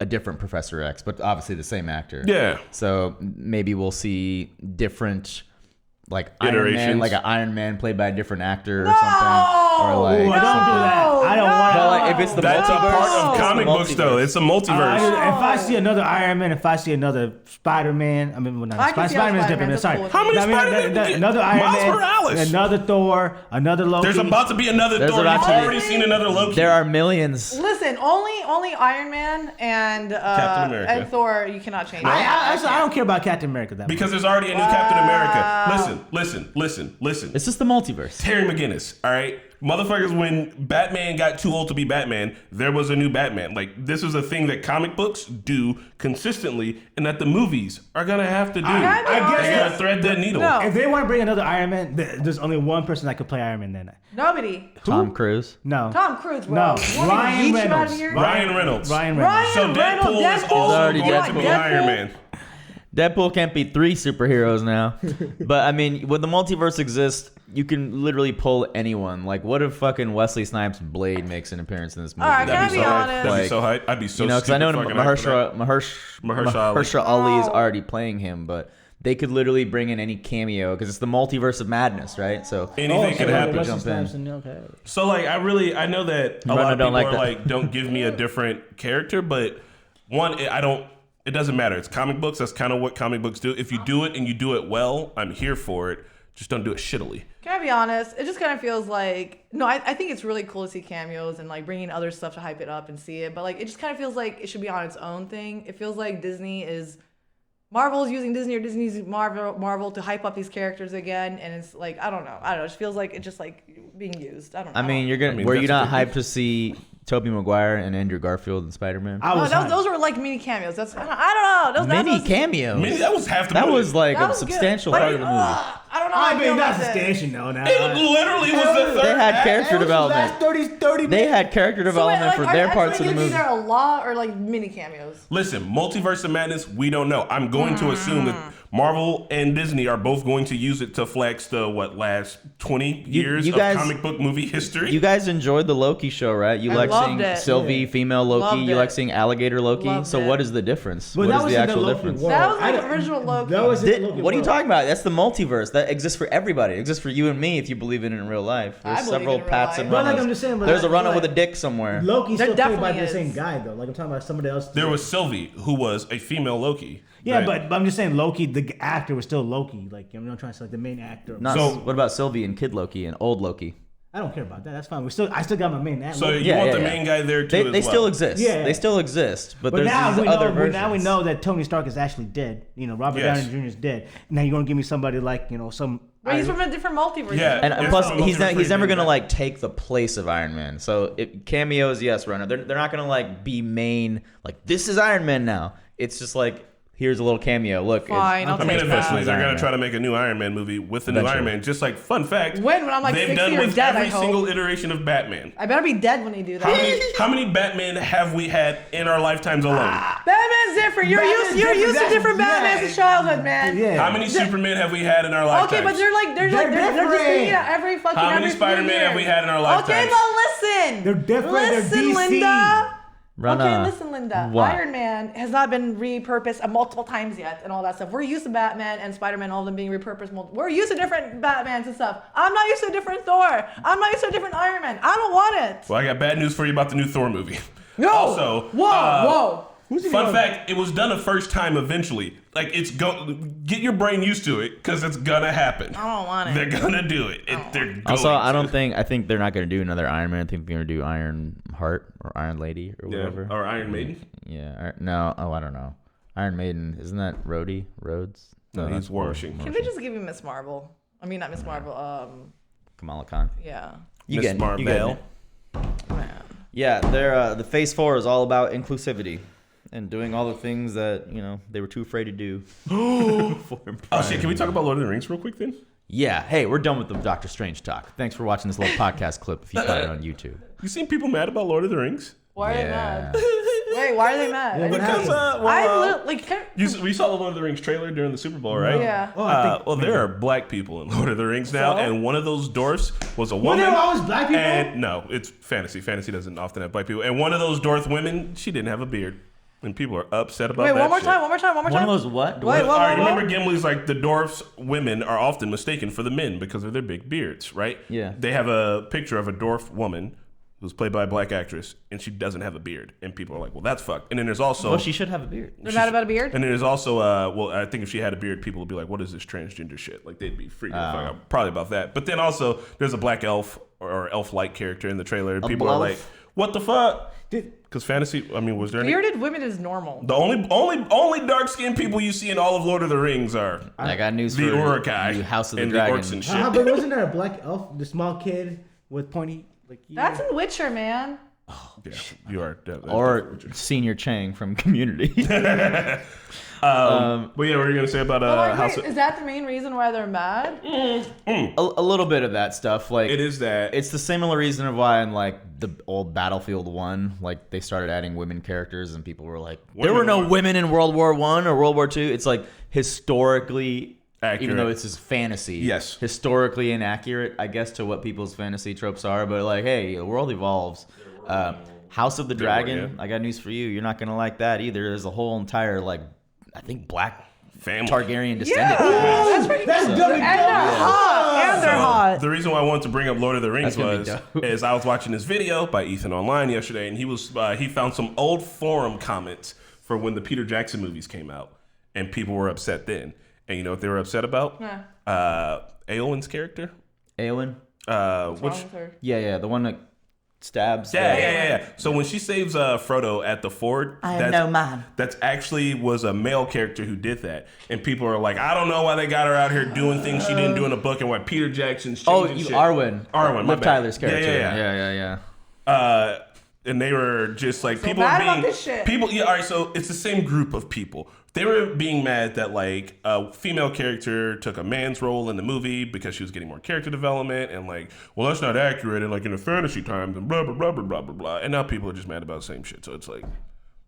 a different Professor X, but obviously the same actor. Yeah. So maybe we'll see different, like Iron Man, Iterations. like an Iron Man played by a different actor or something. Or like, Ooh, don't do that. I don't want but to. like if it's the That's a multiverse, part of it's comic the books, though. multiverse. It's a multiverse. If I see another Iron Man, if I see another Spider-Man, I mean, well, not I can see how Spider-Man's Spider-Man's different. Sorry. cool. How many I mean, Spider-Man did you get? another Iron Miles Man, Morales. another Thor, another Loki. There's about to be another There's Thor. about You've to be- already seen another Loki. There are millions. Listen, only Iron Man and Captain America. and Thor. You cannot change. I don't care about Captain America that much. Because there's already a new Captain America. Listen. It's just the multiverse. Terry McGinnis, all right? Motherfuckers, when Batman got too old to be Batman, there was a new Batman. Like, this is a thing that comic books do consistently and that the movies are going to have to do. I They guess got to thread that needle. No. If they want to bring another Iron Man, there's only one person that could play Iron Man then. Nobody. Tom Cruise. No. Tom Cruise, bro. No. You want me to yeet you out of Reynolds. here? Ryan Reynolds. Ryan Reynolds. So Deadpool is also already going to be Deadpool. Iron Man. Deadpool can't be 3 superheroes now. But I mean, when the multiverse exists, you can literally pull anyone. Like, what if fucking Wesley Snipes' Blade makes an appearance in this movie? All right, can I That'd be so hype. honest? That'd be so hype. I'd be so Because I know stupid fucking hyped for that. Mahershala Ali is already playing him, but they could literally bring in any cameo because it's the multiverse of madness, right? So Anything could happen. Jump in. Okay. So like I know that a Run, lot I of don't people like are that. like, don't give me a different character, but it doesn't matter. It's comic books. That's kind of what comic books do. If you do it and you do it well, I'm here for it. Just don't do it shittily. Can I be honest? It just kind of feels like I think it's really cool to see cameos and like bringing other stuff to hype it up and see it, but like it just kind of feels like it should be on its own thing. It feels like Marvel's using Disney or Disney's using Marvel to hype up these characters again, and it's like I don't know. It just feels like it's just like being used. I don't know. I mean, were you not hyped to see Tobey Maguire and Andrew Garfield in Spider-Man? Those were like mini cameos. I don't know. Mini cameos. That was half the That movie. was like That a was substantial good. part of the movie. I don't know. I how mean, feel that's about a this. station though. Now. It literally was the third. They had character Last development. 30 They had character development for their parts of the Are movie. there a lot or like mini cameos? Listen, Multiverse of Madness, we don't know. I'm going to assume that Marvel and Disney are both going to use it to flex the last 20 years you guys- of comic book movie history. You guys enjoyed the Loki show, right? You I like loved seeing it. Sylvie, female Loki. Loved You it. like seeing alligator Loki. Loved So it. what is the difference? But What that is was the in actual Loki difference? world. That was like I don't- original Loki. That was in Loki What are you world. talking about? That's the multiverse. That exists for everybody. It exists for you and me if you believe in it in real life. I There's believe several in real Pats life. and But like runners. I'm just saying, but There's a like- runner like- with a dick somewhere. Loki's There still played by definitely the same is. guy though. Like I'm talking about somebody else. There was Sylvie, who was a female Loki. Yeah, right? but I'm just saying Loki, the actor was still Loki. Like I'm not trying to say like the main actor. Not, So- what about Sylvie and Kid Loki and Old Loki? I don't care about that. That's fine. I still got my main actor. So you Yeah, want yeah, the yeah. main guy there too? They as still well. exist. Yeah. They still exist. But But there's now these we other know. versions. Now we know that Tony Stark is actually dead. Robert Yes. Downey Jr. is dead. Now you're gonna give me somebody like some. But he's from a different multiverse. Yeah. And It's plus, not a he's multiverse never thing, gonna but- like take the place of Iron Man. So cameos, yes, runner. They're not gonna like be main. Like this is Iron Man now. It's just like here's a little cameo. Look, Fine, I'll I mean, take eventually that. they're gonna try to make a new Iron Man movie with a new Eventually. Iron Man. Just like fun fact, When I'm like they've 60 done or with dead, I every hope. single iteration of Batman. I better be dead when they do How that. many Batman have we had in our lifetimes alone? Batman's different. You're Batman's used to different. different That's- Batmans in childhood, man. Yeah. How many Supermen have we had in our lifetimes? Okay, but they're just different. thinking of every fucking. How many every few Spider-Man have years. we had in our Okay, lifetimes? but listen. They're different. They're Listen, DC. Linda. Run Okay, a- listen, Linda. What? Iron Man has not been repurposed multiple times yet, and all that stuff. We're used to Batman and Spider-Man, all of them being repurposed. We're used to different Batmans and stuff. I'm not used to a different Thor. I'm not used to a different Iron Man. I don't want it. Well, I got bad news for you about the new Thor movie. No. Also, Whoa. Fun fact: it was done a first time. Eventually, like get your brain used to it because it's gonna happen. I don't want it. They're gonna do it. They're going Also, to. I think they're not gonna do another Iron Man. I think they're gonna do Iron Heart or Iron Lady or Yeah. whatever. Or Iron Maiden. Yeah. No. Oh, I don't know. Iron Maiden, isn't that Rhodes? No, that's he's War Machine. Can they just give me Miss Marvel? I mean, not Miss Marvel. Kamala Khan. Yeah. You Miss get it. You get Marvel. it. Man. Yeah, they're the Phase 4 is all about inclusivity and doing all the things that they were too afraid to do. Oh shit! Can we talk about Lord of the Rings real quick then? Yeah. Hey, we're done with the Doctor Strange talk. Thanks for watching this little podcast clip if you caught it on YouTube. You seen people mad about Lord of the Rings? Why are they mad? Wait, why are they mad? Because we saw the Lord of the Rings trailer during the Super Bowl, right? Yeah. Oh, There are black people in Lord of the Rings now, and one of those dwarfs was a woman. there always black people? And no, it's fantasy. Fantasy doesn't often have black people. And one of those dwarf women, she didn't have a beard, and people are upset about Wait, that. one more shit. time. One of those what? Wait, All right, remember Gimli's like the dwarfs women are often mistaken for the men because of their big beards, right? Yeah. They have a picture of a dwarf woman who's played by a black actress, and she doesn't have a beard, and people are like, "Well, that's fucked." And then there's also, Well, she should have a beard. They're mad about a beard? and then there's also, well, I think if she had a beard, people would be like, "What is this transgender shit?" Like they'd be freaking the fuck out, probably about that. But then also, there's a black elf or elf-like character in the trailer, and people are elf? like, "What the fuck?" Because fantasy, I mean, was there any? Bearded women is normal. The only dark-skinned people you see in all of Lord of the Rings are I got news the for Uruk-hai you, House of the and Dragon. the orcs and shit. But wasn't there a black elf, the small kid with pointy like? That's in Witcher, man. Yeah, you are. Or Senior Chang from Community. But yeah, what were you gonna say about House? Is that the main reason why they're mad? a little bit of that stuff. Like It is that. It's the similar reason of why in like the old Battlefield 1, like they started adding women characters and people were like, there were no women in World War I or World War II. It's like historically Accurate. even though it's just fantasy. Yes. Historically inaccurate, I guess, to what people's fantasy tropes are. But like, hey, the world evolves. House of the Dragon, I got news for you. You're not gonna like that either. There's a whole entire like, I think black Family. Targaryen descendant. That's pretty That's cool. dumb And they're hot. And they're hot. The reason why I wanted to bring up Lord of the Rings That's gonna be was dope. is I was watching this video by Ethan online yesterday, and he found some old forum comments for when the Peter Jackson movies came out, and people were upset then. And you know what they were upset about? Eowyn's character. Eowyn? Which Yeah, the one that stabs. Yeah. So when she saves Frodo at the ford, man. That's actually was a male character who did that, and people are like, I don't know why they got her out here doing things she didn't do in the book, and why Peter Jackson's changing shit. Arwen. Arwen, my Liv bad. Tyler's character. Yeah. And they were just like people mad being about this shit. people. Yeah, all right. So it's the same group of people. They were being mad that like a female character took a man's role in the movie because she was getting more character development, and like, well, that's not accurate, and like in the fantasy times, and blah blah blah blah blah blah blah. And now people are just mad about the same shit. So it's like,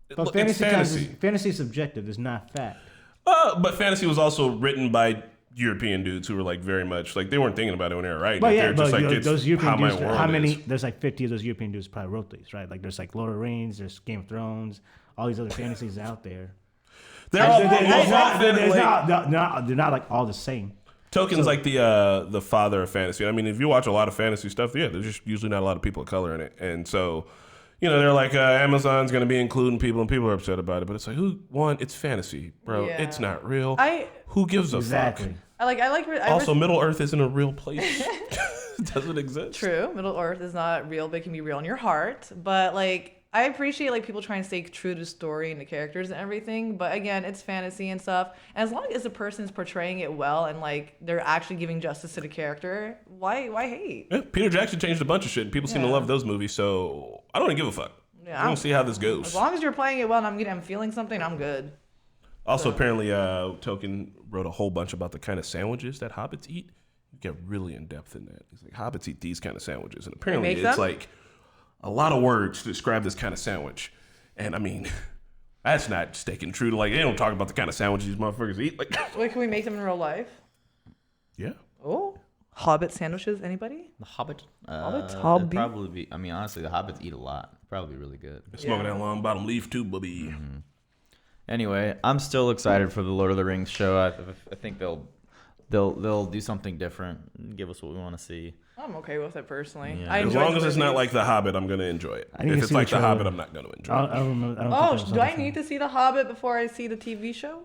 But look, it's fantasy is subjective. It's not fact. But fantasy was also written by European dudes who were like very much like they weren't thinking about it when they were writing. But it. yeah, They're just like, it's those European how my dudes. world How many? is. There's like 50 of those European dudes probably wrote these, right? Like there's like Lord of the Rings, there's Game of Thrones, all these other fantasies out there. They're not like all the same. Tolkien's like the father of fantasy. I mean, if you watch a lot of fantasy stuff, yeah, there's just usually not a lot of people of color in it, and so. You know, they're like, Amazon's going to be including people, and people are upset about it. But it's like, it's fantasy, bro. Yeah. It's not real. I Who gives a Exactly. fuck? also Middle Earth isn't a real place. It doesn't exist. True. Middle Earth is not real, but it can be real in your heart. But like, I appreciate like people trying to stay true to the story and the characters and everything. But again, it's fantasy and stuff. And as long as the person's portraying it well and like they're actually giving justice to the character, why hate? Yeah, Peter Jackson changed a bunch of shit, and people seem to love those movies. So I don't even give a fuck. Yeah, I don't see how this goes. As long as you're playing it well and I'm feeling something, I'm good. Also, apparently, Tolkien wrote a whole bunch about the kind of sandwiches that hobbits eat. You get really in depth in that. He's like, hobbits eat these kind of sandwiches, and apparently, make it's them? like a lot of words to describe this kind of sandwich. And I mean, that's not sticking true to like they don't talk about the kind of sandwiches these motherfuckers eat. Like, Wait, can we make them in real life? yeah. Oh, Hobbit sandwiches. Anybody? The Hobbit? Hobbits? It'd Hobby? probably be, I mean, honestly, the Hobbits eat a lot. Probably really good. Smoking that long bottom leaf too, bubby. Mm-hmm. Anyway, I'm still excited for the Lord of the Rings show. I think they'll do something different, give us what we want to see. I'm okay with it personally. Yeah. I As enjoy long the as it's not movies. like The Hobbit, I'm gonna enjoy it. I need to If it's see like the The Hobbit, trailer. I'm not gonna enjoy I it. don't remember. I don't Oh, think do I need to see The Hobbit before I see the TV show?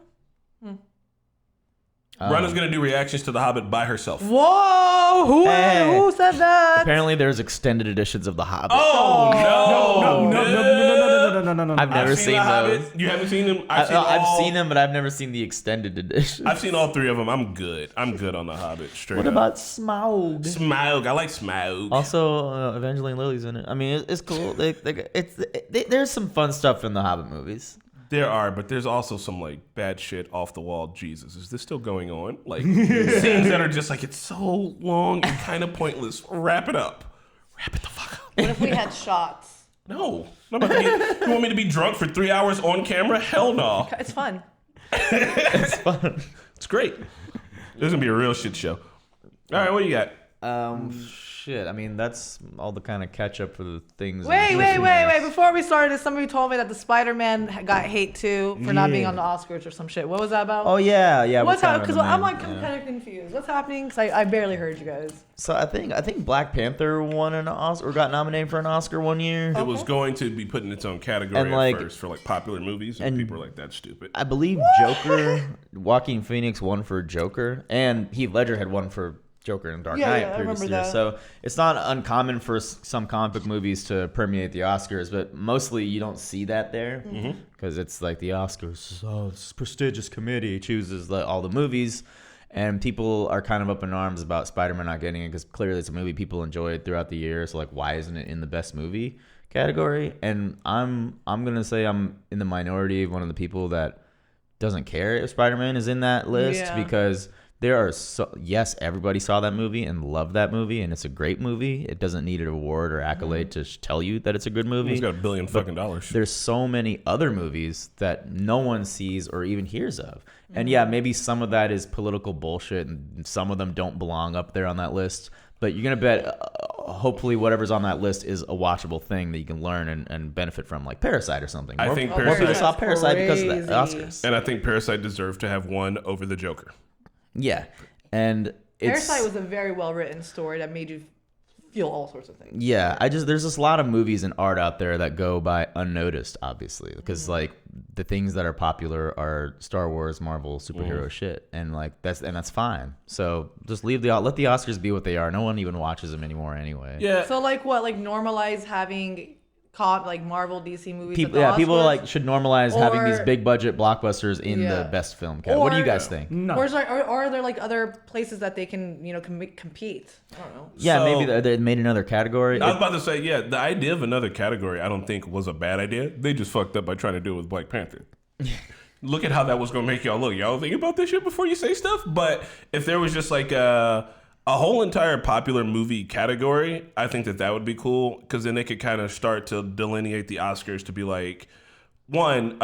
Rhonda's gonna do reactions to The Hobbit by herself. Whoa! Who said that? Apparently, there's extended editions of The Hobbit. Oh no! No. I've never I've seen The those. Hobbit. You haven't seen them? I've seen them, but I've never seen the extended edition. I've seen all three of them. I'm good. I'm good on The Hobbit. Straight What up. about Smaug? Smaug? I like Smaug. Also, Evangeline Lilly's in it. I mean, it's cool. There's some fun stuff in the Hobbit movies. There are, but there's also some like bad shit off the wall. Jesus, is this still going on? Like scenes that are just like, it's so long and kind of pointless. Wrap it up. Wrap it the fuck up. What if we had shots? No. I'm about to get, you want me to be drunk for 3 hours on camera? Hell no. It's fun. It's fun. It's great. This is gonna be a real shit show. All right, what do you got? Shit. I mean, that's all the kind of catch up for the things. Wait. Before we started, somebody told me that the Spider-Man got hate too for not being on the Oscars or some shit. What was that about? Oh yeah. What's happening? Because I'm like yeah. kind of confused. What's happening? Because I barely heard you guys. So I think Black Panther won an Oscar or got nominated for an Oscar one year. It was going to be put in its own category And, like- at first for like popular movies, and people were like, that's stupid. I believe Joker, Joaquin Phoenix won for Joker, and Heath Ledger had won for Joker and Dark Yeah, Knight yeah, I previous remember year. that. So it's not uncommon for some comic book movies to permeate the Oscars, but mostly you don't see that there because it's like the Oscars. Oh, this prestigious committee chooses all the movies, and people are kind of up in arms about Spider-Man not getting it because clearly it's a movie people enjoyed throughout the year. So like, why isn't it in the best movie category? And I'm gonna say I'm in the minority of one of the people that doesn't care if Spider-Man is in that list because there are yes, everybody saw that movie and loved that movie, and it's a great movie. It doesn't need an award or accolade to tell you that it's a good movie. He's got $1 billion fucking dollars. There's so many other movies that no one sees or even hears of. And yeah, maybe some of that is political bullshit, and some of them don't belong up there on that list. But you're going to bet hopefully whatever's on that list is a watchable thing that you can learn and benefit from, like Parasite or something. I think more people Parasite- saw Parasite because of the Crazy. Oscars. And I think Parasite deserved to have won over the Joker. Yeah. And it's... Parasite was a very well written story that made you feel all sorts of things. Yeah, there's just a lot of movies and art out there that go by unnoticed, obviously, because like the things that are popular are Star Wars, Marvel, superhero shit, and like that's fine. So just let the Oscars be what they are. No one even watches them anymore anyway. Yeah. So like what? Like normalize having like Marvel, DC movies. People, at the people Oscars? like should normalize having these Or- big budget blockbusters in Yeah. the best film category. What do you Or- guys think? No. Or are there like other places that they can compete? I don't know. Yeah, So- maybe they made another category. I was about to say, yeah, the idea of another category I don't think was a bad idea. They just fucked up by trying to do it with Black Panther. Look at how that was going to make y'all look. Y'all think about this shit before you say stuff? But if there was just like a whole entire popular movie category, I think that would be cool because then they could kind of start to delineate the Oscars to be like, one,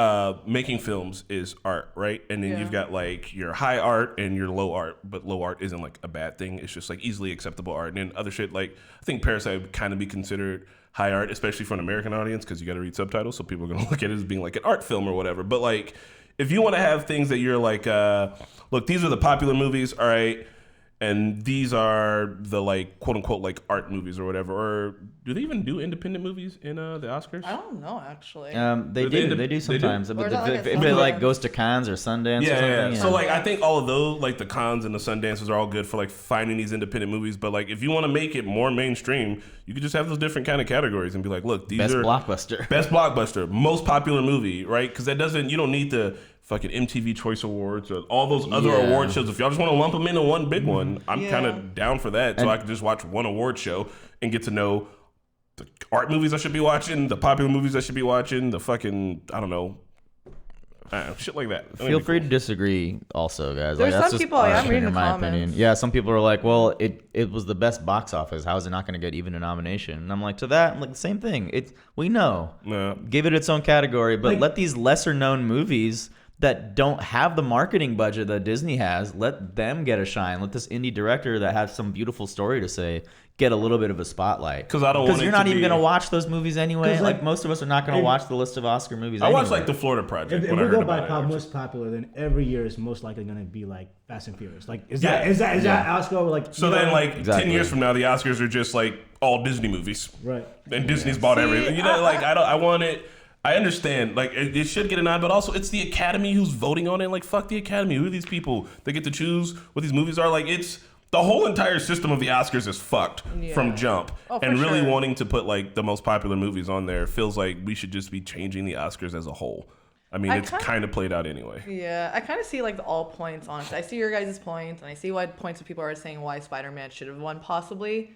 making films is art, right? And then you've got like your high art and your low art, but low art isn't like a bad thing. It's just like easily acceptable art. And then other shit, like I think Parasite would kind of be considered high art, especially for an American audience because you got to read subtitles. So people are going to look at it as being like an art film or whatever. But like if you want to have things that you're like, look, these are the popular movies, all right? And these are the like quote unquote like art movies or whatever. Or do they even do independent movies in the Oscars? I don't know actually. They do sometimes. Or But is that like if a it like Sundance? goes to Cannes or Sundance or Yeah, something. yeah. So like I think all of those, like the cons and the Sundances, are all good for like finding these independent movies. But like if you want to make it more mainstream, you could just have those different kind of categories and be like, look, these best are blockbuster. best blockbuster, most popular movie, right? Because you don't need the fucking MTV Choice Awards or all those other Yeah. award shows. If y'all just want to lump them into one big one, I'm Yeah. kind of down for that. So I can just watch one award show and get to know the art movies I should be watching, the popular movies I should be watching, the fucking, I don't know, shit like that. Feel free to disagree also, guys. There's that's some just people, our I'm opinion, reading in the my comments. opinion. Yeah, some people are like, well, it was the best box office. How is it not going to get even a nomination? And I'm like, I'm like, the same thing. We know. Yeah. Give it its own category, but Like- let these lesser known movies that don't have the marketing budget that Disney has, let them get a shine. Let this indie director that has some beautiful story to say get a little bit of a spotlight. 'Cause I don't want it you're to not even be- going to watch those movies anyway. 'Cause, Like like, most of us are not going to if- watch the list of Oscar movies I anyway. watched like the Florida Project If when I we heard go by about it. most popular, then every year is most likely going to be like Fast and Furious. Like, is Yeah. that Oscar like? So you know, then, like Exactly. 10 years from now, the Oscars are just like all Disney movies, right? and Disney's bought everything. You know, like I want it. I understand, like it should get a nod, but also it's the Academy who's voting on it. Like fuck the Academy. Who are these people? They get to choose what these movies are. Like it's the whole entire system of the Oscars is fucked from jump. Oh, for and really sure. wanting to put like the most popular movies on there feels like we should just be changing the Oscars as a whole. I mean, it's kind of played out anyway. Yeah, I kind of see like all points on it. I see your guys' points, and I see what points of people are saying why Spider-Man should have won possibly.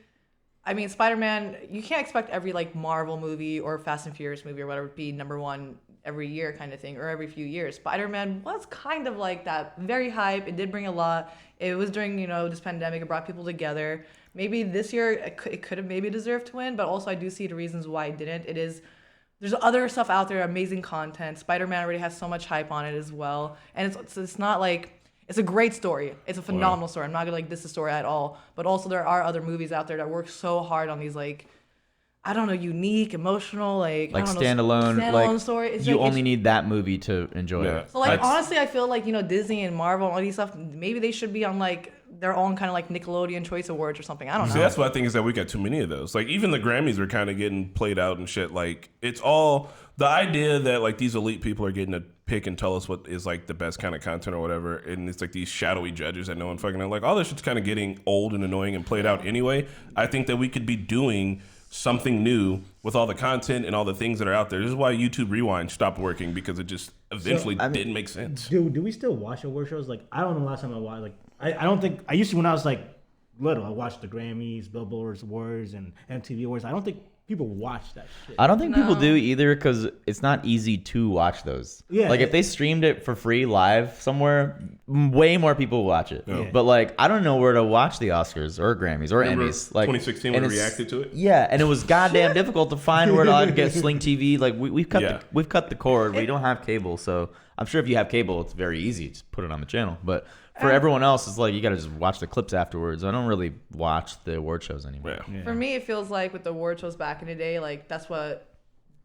I mean, Spider-Man, you can't expect every like Marvel movie or Fast and Furious movie or whatever to be number one every year kind of thing, or every few years. Spider-Man was kind of like that, very hype. It did bring a lot. It was during, this pandemic. It brought people together. Maybe this year it could have maybe deserved to win, but also I do see the reasons why it didn't. There's other stuff out there, amazing content. Spider-Man already has so much hype on it as well. And it's not like, it's a great story. It's a phenomenal story. I'm not gonna diss the story at all. But also there are other movies out there that work so hard on these unique, emotional, standalone story. It's you only need that movie to enjoy it. So honestly, I feel like Disney and Marvel and all these stuff. Maybe they should be on their own kind of Nickelodeon Choice Awards or something. I don't know. See, that's what I think is that we got too many of those. Even the Grammys are kind of getting played out and shit. It's all the idea that these elite people are getting to pick and tell us what is the best kind of content or whatever, and it's these shadowy judges that no one fucking knows. All this shit's kind of getting old and annoying and played out anyway. I think that we could be doing something new with all the content and all the things that are out there. This is why YouTube Rewind stopped working, because it just eventually didn't make sense. Do we still watch award shows? I don't know the last time I watched. I don't think I used to when I was little. I watched the Grammys, Billboard Awards, and MTV Awards. I don't think people watch that shit. I don't think people do either, because it's not easy to watch those. Yeah. If they streamed it for free live somewhere, way more people watch it. Yeah. But I don't know where to watch the Oscars or Grammys or Emmys. 2016 when we reacted to it. Yeah, and it was goddamn difficult to find where to get Sling TV. We've cut the cord. We don't have cable, so I'm sure if you have cable, it's very easy to put it on the channel. But for everyone else, it's you got to just watch the clips afterwards. I don't really watch the award shows anymore. Yeah. For me, it feels like with the award shows back in the day, that's what,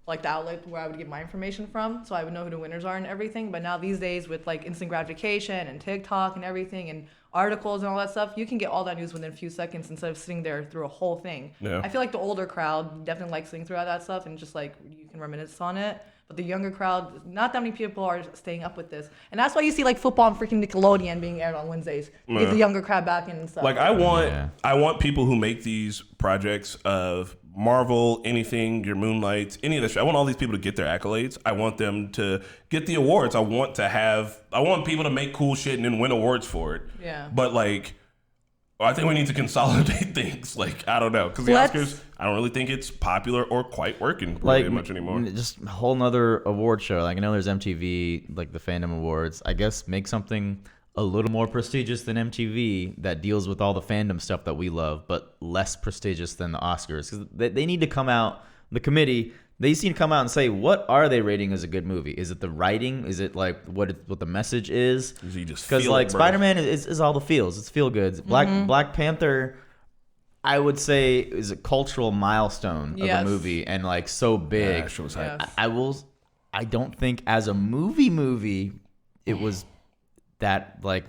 the outlet where I would get my information from, so I would know who the winners are and everything. But now these days with instant gratification and TikTok and everything and articles and all that stuff, you can get all that news within a few seconds instead of sitting there through a whole thing. Yeah. I feel like the older crowd definitely likes sitting through all that stuff and just you can reminisce on it. But the younger crowd, not that many people are staying up with this. And that's why you see football on freaking Nickelodeon being aired on Wednesdays. Get the younger crowd back in and stuff. I want people who make these projects of Marvel, anything, your Moonlights, any of that shit. I want all these people to get their accolades. I want them to get the awards. I want people to make cool shit and then win awards for it. Yeah. But I think we need to consolidate things. I don't know, because the Oscars, I don't really think it's popular or quite working really much anymore. Just a whole nother award show. I know there's MTV, the Fandom Awards. I guess make something a little more prestigious than MTV that deals with all the fandom stuff that we love, but less prestigious than the Oscars. Because they need to come out, the committee, they need to come out and say, what are they rating as a good movie? Is it the writing? Is it what the message is? Because Spider-Man is all the feels. It's feel goods. Black Panther, I would say, is a cultural milestone of a movie and so big. Yes. I don't think as a movie it was that like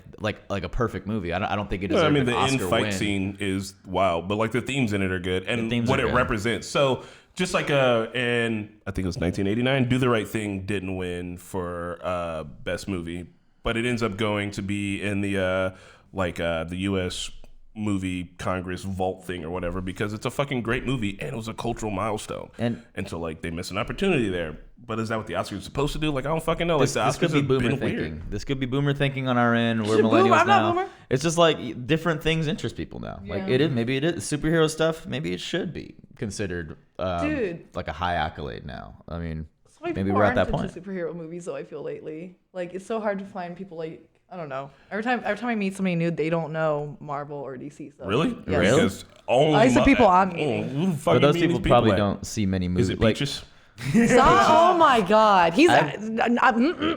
a perfect movie. I don't think it is. I mean, the end fight scene is wild, but the themes in it are good and what it represents. So just and I think it was 1989, Do the Right Thing didn't win for best movie, but it ends up going to be in the the U.S. movie Congress vault thing or whatever, because it's a fucking great movie and it was a cultural milestone. And so they miss an opportunity there. But is that what the Oscars are supposed to do? I don't fucking know. The Oscars have been thinking. Weird. This could be boomer thinking on our end. We're millennials I'm now. Not boomer. It's just different things interest people now. Yeah. It is. Maybe it is superhero stuff. Maybe it should be considered a high accolade now. I mean, maybe we're at that point. Superhero movies, though, I feel lately, it's so hard to find people I don't know. Every time I meet somebody new, they don't know Marvel or DC stuff. Really? Yes. Really? I see people I'm meeting. But those people probably don't see many movies. Is it Peaches? Oh my God! I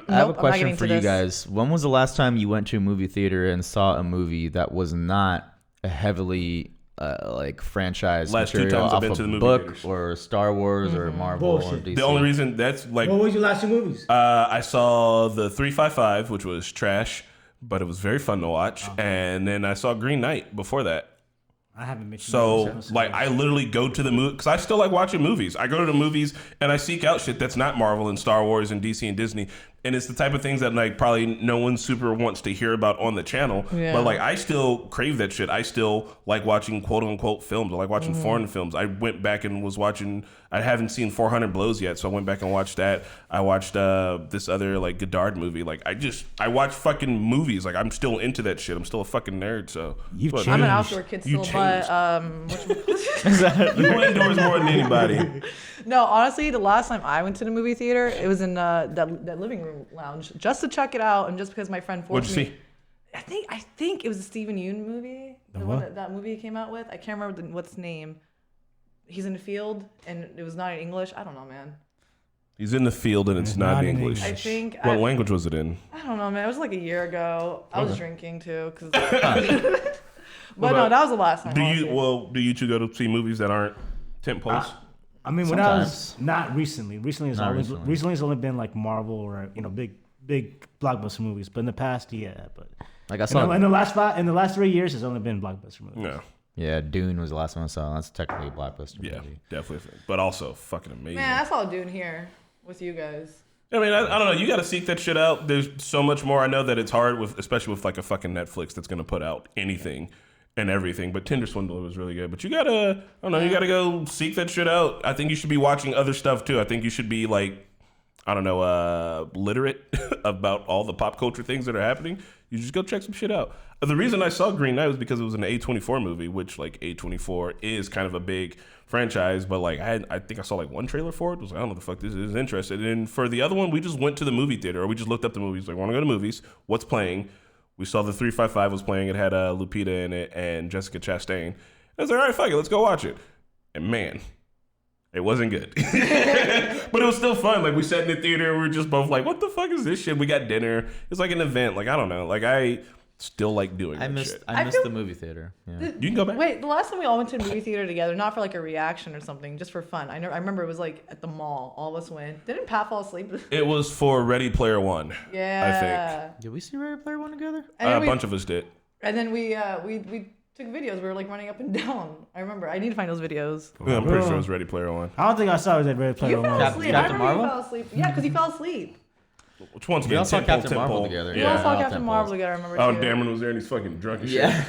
have a question for you guys. When was the last time you went to a movie theater and saw a movie that was not a heavily franchise last material 2 times I've off been a to the movie book theaters. or Star Wars or Marvel or DC? The only reason that's what was your last 2 movies? I saw the 355, which was trash, but it was very fun to watch, and then I saw Green Knight before that. I haven't mentioned. So I literally go to the movie because I still like watching movies. I go to the movies and I seek out shit that's not Marvel and Star Wars and DC and Disney And it's the type of things that like probably no one super wants to hear about on the channel. Yeah. But like I still crave that shit. I still like watching quote unquote films. I like watching foreign films. I went back and was watching. I haven't seen 400 Blows yet, so I went back and watched that. I watched this other like Godard movie. Like I watch fucking movies. Like I'm still into that shit. I'm still a fucking nerd. So You've but- changed. I'm an outdoor kid You still, but you go indoors more than anybody. no, honestly, the last time I went to the movie theater, it was in that living room lounge just to check it out, and just because my friend forced What'd you me. see? I think it was a Stephen Yeun movie. The one that movie came out with. I can't remember what's the name. He's in the field, and it was not in English. I don't know, man. He's in the field and it's not in English. I think. What language was it in? I don't know, man. It was like a year ago. I was drinking too, cause. But no, that was the last time. Do you two go to see movies that aren't tent poles? I mean, when I was not recently. Recently it's only been like Marvel or big blockbuster movies. But in the past, yeah. But Like I saw in the last 3 years, it's only been blockbuster movies. No. Yeah, Dune was the last one I saw. That's technically a blockbuster Yeah, movie. definitely. But also fucking amazing. Man, I saw Dune here with you guys. I mean, I don't know. You got to seek that shit out. There's so much more. I know that it's hard especially with like a fucking Netflix that's gonna put out anything and everything. But Tinder Swindler was really good. But you gotta, I don't know. You gotta go seek that shit out. I think you should be watching other stuff too. I think you should be like, I don't know, literate about all the pop culture things that are happening. You just go check some shit out. The reason I saw Green Knight was because it was an A24 movie, which like A24 is kind of a big franchise, but like I think I saw like one trailer for it. I was like, I don't know what the fuck this is. Interested. And for the other one, we just went to the movie theater, or we just looked up the movies. Like, want to go to movies? What's playing? We saw the 355 was playing. It had Lupita in it and Jessica Chastain. I was like, all right, fuck it, let's go watch it. And man, it wasn't good. But it was still fun. Like, we sat in the theater, we were just both like, what the fuck is this shit? We got dinner. It's like an event. Like, I don't know. Like, I still like doing that shit. I missed the movie theater. Yeah. You can go back. Wait, the last time we all went to a movie theater together, not for like a reaction or something, just for fun. I remember it was like at the mall. All of us went. Didn't Pat fall asleep? It was for Ready Player One. Yeah. Did we see Ready Player One together? And then A bunch of us did. And then we took videos. We were like running up and down. I remember. I need to find those videos. Yeah, I'm pretty sure it was Ready Player One. I don't think I saw it at Red Player You fell One. asleep. I Captain remember you Marvel? fell asleep. Yeah, because you fell asleep. Which one's We all saw Captain Marvel Temple. together. We all Yeah, saw all Captain Tempoles. Marvel together. I remember. Oh, too. Damon was there and he's fucking drunk as shit. Yeah,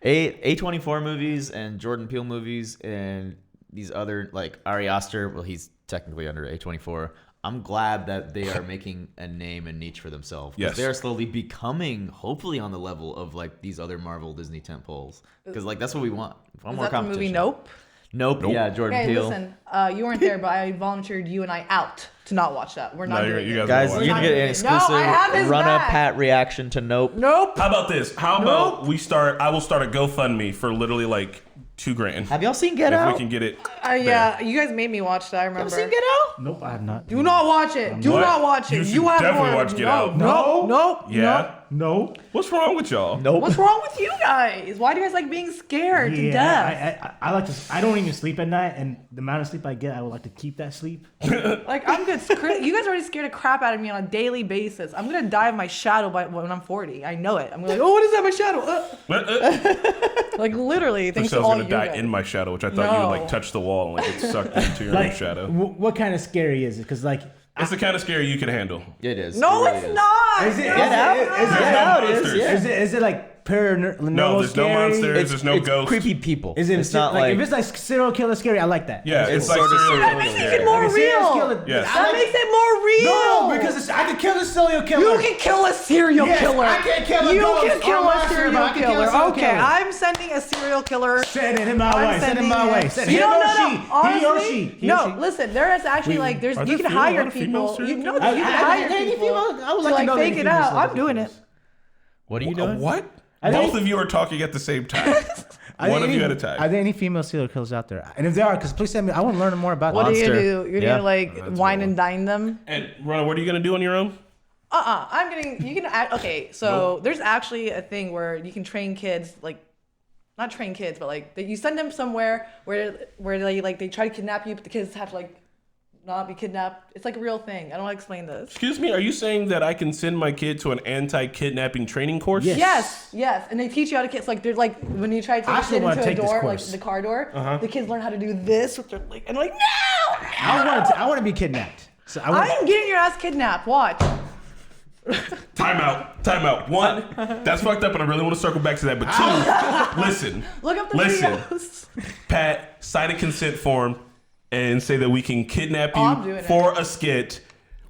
A24 movies and Jordan Peele movies and these other like Ari Aster. Well, he's technically under A24. I'm glad that they are making a name and niche for themselves. Yes. They're slowly becoming, hopefully, on the level of like these other Marvel Disney tentpoles. Because like that's what we want. Is that the movie Nope? Nope. Yeah, Jordan Hey, Peele. listen. You weren't there, but I volunteered you and I out to not watch that. We're not No, doing you it. guys Guys, are you're watching. gonna get an No, exclusive I have his run-up back. Pat reaction to Nope. Nope. How about this? How about we start? I will start a GoFundMe for literally like $2,000. Have y'all seen Get If Out? we can get it. Yeah, you guys made me watch that. I remember. Seen Get Out? Nope, I have not. Do not watch it. Do What? not watch it. You should You have definitely more. watch Get no, Out. No, no, Yeah. No. What's wrong with y'all? Nope. What's wrong with you guys? Why do you guys like being scared to death? I like to. I don't even sleep at night, and the amount of sleep I get, I would like to keep that sleep. Like, I'm good. You guys already scared the crap out of me on a daily basis. I'm gonna die of my shadow when I'm 40. I know it. I'm gonna be like, oh, what is that? My shadow. Like literally, I thanks was to all gonna you die guys. in my shadow, which I thought you would like No. touch the wall and like get sucked into your own Like, shadow. what kind of scary is it? Because like, It's the kind of scary you can handle. It is. No, It really it's is. not. is it? No, Get Out? it's not. There's Get no Out is, monsters. yeah. Is it like paranormal? No, there's no scary? monsters. There's no it's ghosts. creepy people. Is it? It's not like if it's like serial killer scary, I like that. Yeah, It's it's like sort of serial serial killer That makes scary. it more Like a serial real. killer. Yes. That makes it more real. No, because I can kill a serial killer. You can kill a serial Yes, killer. I can kill a You ghost can kill or a monster, serial but I can kill a killer. serial Okay, killer. I'm sending a serial killer. Send him my I'm way. Send him my sending way. it. Send You him know, or no, she. no. Honestly, He or she. He or no, she. listen. There is actually like there's Are you there can hire a lot of female people. You serial know that you can hire people I would to like to like know fake any it female out. serial I'm doing it. killers. What are you doing? What? I Both think- of you are talking at the same time. Are One there of you any- at a time. Are there any female serial killers out there? And if there are, because please send me. I want to learn more about What them. are you gonna Monster. do? You're Yeah. gonna like That's wine cool. and dine them? And Ronna, what are you gonna do on your own? I'm getting. You can. Okay, so there's actually a thing where you can train kids, like, not train kids, but like you send them somewhere where they try to kidnap you, but the kids have to like not be kidnapped. It's like a real thing. I don't want to explain this. Excuse me, are you saying that I can send my kid to an anti-kidnapping training course? Yes. Yes, and they teach you how to kiss. Like there's like when you try to I take a actually kid wanna into a take this door, like course. the car door, the kids learn how to do this with their like and like no. I want to be kidnapped. So I want. I'm getting your ass kidnapped. Watch. Time out. One, that's fucked up, and I really want to circle back to that. But two, listen. Look up the videos. Pat, sign a consent form and say that we can kidnap I'm you doing for a skit.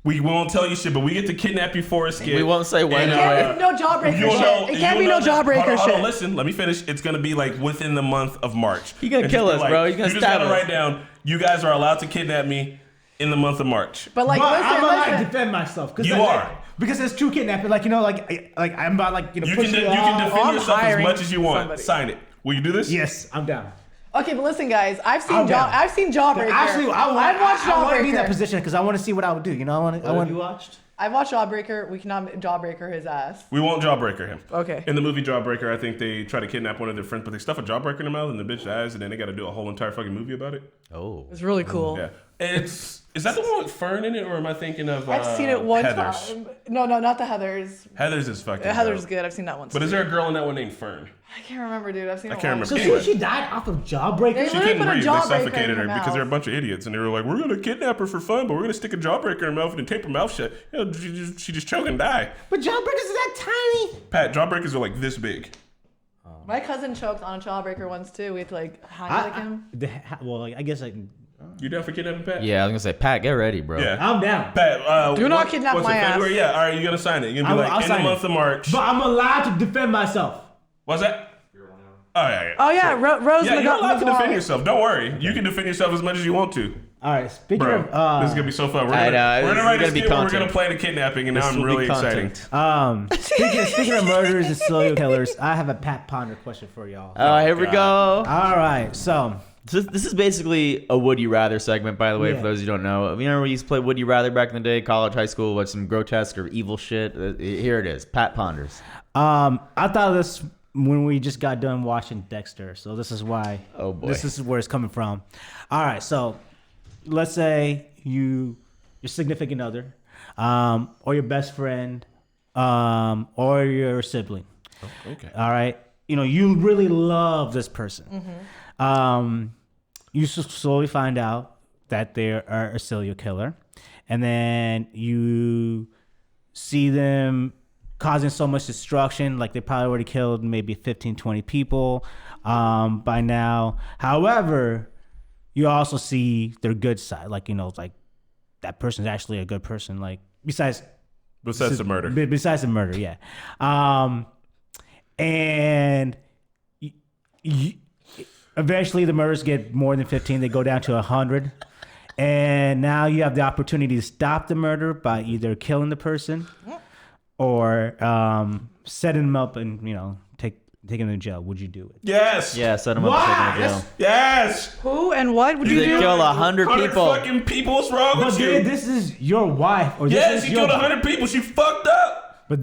We won't tell you shit, but we get to kidnap you for a skit. We won't say when. It can't be no jawbreaker shit. It can't be no jawbreaker Hold on, shit. listen. Let me finish. It's gonna be like within the month of March. He gonna kill us, bro. He's gonna you stab just gotta us. write down. You guys are allowed to kidnap me in the month of March. But like, I'm allowed to listen. defend myself. You are. Because there's two kidnapping. Like, I'm about like, You can push defend I'm yourself as hiring much as you want. somebody. Sign it. Will you do this? Yes, I'm down. Okay, but listen, guys. I've seen I'm down. Jawbreaker. Actually, I've watched I want to be in that Jawbreaker. position because I want to see what I would do. I want. you watched? I've watched Jawbreaker. We cannot Jawbreaker his ass. We won't jawbreaker him. Okay. In the movie Jawbreaker, I think they try to kidnap one of their friends, but they stuff a jawbreaker in their mouth and the bitch dies, and then they got to do a whole entire fucking movie about it. Oh. It's really cool. Yeah. Is that the one with Fern in it, or am I thinking of I've seen it one Heathers? time. No, not the Heathers. Heathers is fucking Heathers is dope. good. I've seen that one. But is there a girl in that one named Fern? I can't remember, dude. I've seen it. I can't once. remember. So Anyway. she died off of Jawbreaker. They She literally couldn't put a breathe. They jawbreaker suffocated in her her because they're a mouth. bunch of idiots, and they were like, "We're gonna kidnap her for fun, but we're gonna stick a jawbreaker in her mouth and then tape her mouth shut." She just choke and die. But Jawbreakers is that tiny. Pat, jawbreakers are like this big. My cousin choked on a Jawbreaker once too. We had to like hang him. I guess You down for kidnapping Pat? Yeah, I was gonna say, Pat, get ready, bro. Yeah. I'm down. Pat, Do not kidnap what's my it, ass. February? Yeah, all right, you're gonna sign it. You're gonna be I'll in the sign month it. of March. But I'm allowed to defend myself. What's that? Oh yeah. Oh yeah, Rose. Yeah, you're allowed to defend McGuire. yourself. Don't worry. You can defend yourself as much as you want to. All right. Speaking Bro, of, this is gonna be so fun. We're I gonna know, this write is a gonna be skit where we're content. gonna play the kidnapping, and now This I'm will be really exciting. content. speaking of murderers and serial killers, I have a Pat Ponder question for y'all. Here we go. All right. So This is basically a Would You Rather segment, by the way, Yeah. for those who don't know. You remember we used to play Would You Rather back in the day, college, high school, with some grotesque or evil shit? Here it is. Pat ponders. I thought of this when we just got done watching Dexter. So this is why. Oh, boy. This is where it's coming from. All right. So let's say your significant other, or your best friend, or your sibling. Oh, okay. All right. You really love this person. You slowly find out that they are a serial killer, and then you see them causing so much destruction, like they probably already killed maybe 15, 20 people by now. However, you also see their good side, like that person's actually a good person, like besides the murder. Besides the murder, yeah. And eventually the murders get more than 15. They go down to 100. And now you have the opportunity to stop the murder by either killing the person or setting them up and, taking them to jail. Would you do it? Yes. Yeah, set him up and take him to jail. Yes. Who and what would you They do? kill 100 people. Fucking people. What's wrong But with you? dude, this is your wife. Or Yes, this is he your, killed 100 people. She fucked up. But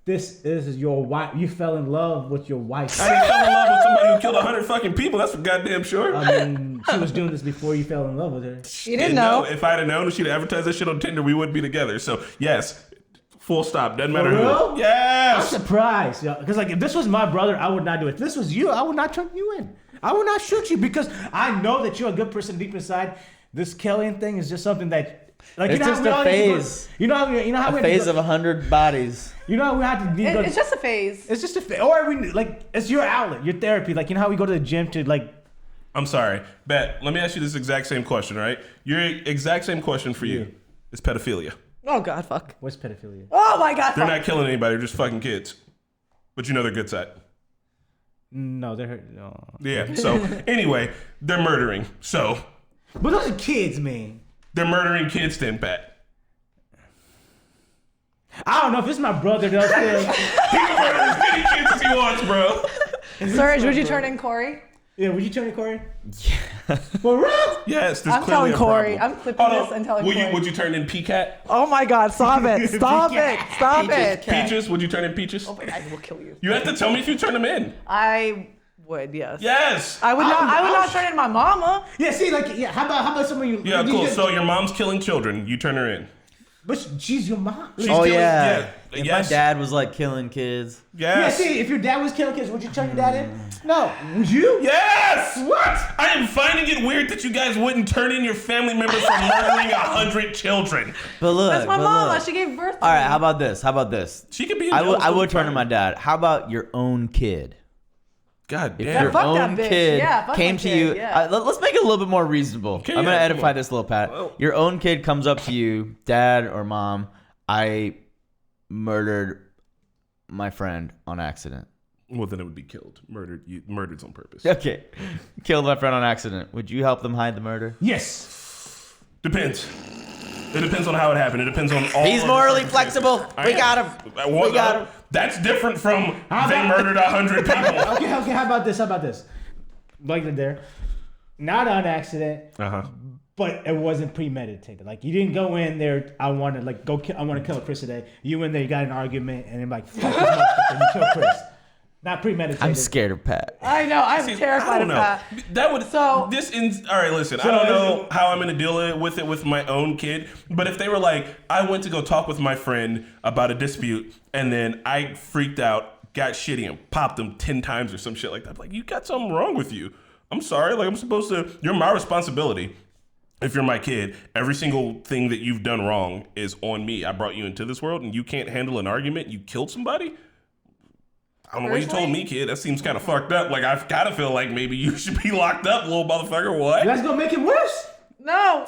this is your wife. You fell in love with your wife. I didn't fall in love with somebody who killed 100 fucking people. That's for goddamn sure. I mean, she was doing this before you fell in love with her. You didn't know. If I'd have known she'd advertised that shit on Tinder, we wouldn't be together. So yes, full stop. Doesn't matter real? who. I'm Yes. surprised, because if this was my brother, I would not do it. If this was you, I would not turn you in. I would not shoot you because I know that you're a good person deep inside. This killing thing is just something that, like, It's just a phase. You know how we A phase of 100 bodies. You know how we have to. It's just a phase. It's just a phase, or it's your outlet, your therapy. Like, how we go to the gym to like. I'm sorry, Bet. Let me ask you this exact same question, right? Your exact same question for you is pedophilia. Oh God, fuck. What's pedophilia? Oh my God, They're fuck. not killing anybody. They're just fucking kids. But you know their good side. No, they're no. Yeah. So anyway, they're murdering. So But those are kids, man. they're murdering kids, then, Pat. I don't know if it's my brother. Though, still. He can murder as many kids as he wants, bro. Surge, would you turn in Corey? Yeah, would you turn it, Corey? Yeah. For real? Yes, there's I'm clearly telling a Corey. problem. I'm clipping this and telling Corey. Would you turn in Peacat? Oh my God, stop it. Stop it. Stop it. Peaches? Would you turn in Peaches? Oh my God, I will kill you. You have to tell me if you turn them in. I would, yes. Yes. I would not turn in my mama. Yeah. See, how about someone you? Yeah, you cool. just- So your mom's killing children. You turn her in. But she's your mom. She's Oh, killing, yeah. If yes. my dad was like killing kids. Yeah, Yes. see, if your dad was killing kids, would you turn your dad in? No. Would you? Yes! What? I am finding it weird that you guys wouldn't turn in your family members for murdering 100 children. But look, That's my but mama. look. She gave birth to All right, me. how about this? How about this? She could be in I jail would still turn to fine. my dad. How about your own kid? God If damn. your fuck that own bitch. kid Yeah, fuck came my to kid, you, yeah. let's make it a little bit more reasonable. Okay, I'm gonna yeah, edify come on. this a little, Pat. Well- Your own kid comes up to you, dad or mom. I murdered my friend on accident. Well, then it would be killed. Murdered's on purpose. Okay, killed my friend on accident. Would you help them hide the murder? Yes. Depends. It depends on how it happened. It depends on all. He's of the morally circumstances. flexible. We got him. We got him. That's different from How they about- murdered 100 people. Okay. How about this? Like there, not on accident, but it wasn't premeditated. Like you didn't go in there. I want to kill Chris today. You in there, you got an argument, and then like fuck this motherfucker, and you kill Chris. Not premeditated. I'm scared of Pat. I know. I'm See, terrified I of don't know. that. That would So- all right. Listen, I don't know how I'm gonna deal with it with my own kid. But if they were like, I went to go talk with my friend about a dispute, and then I freaked out, got shitty, and popped him 10 times or some shit like that. I'm like, you got something wrong with you. I'm sorry. Like I'm supposed to. You're my responsibility. If you're my kid, every single thing that you've done wrong is on me. I brought you into this world, and you can't handle an argument. You killed somebody. I don't know what you told me, kid. That seems kind of fucked up. Like, I kind of feel like maybe you should be locked up, little motherfucker. What? That's gonna make it worse. No.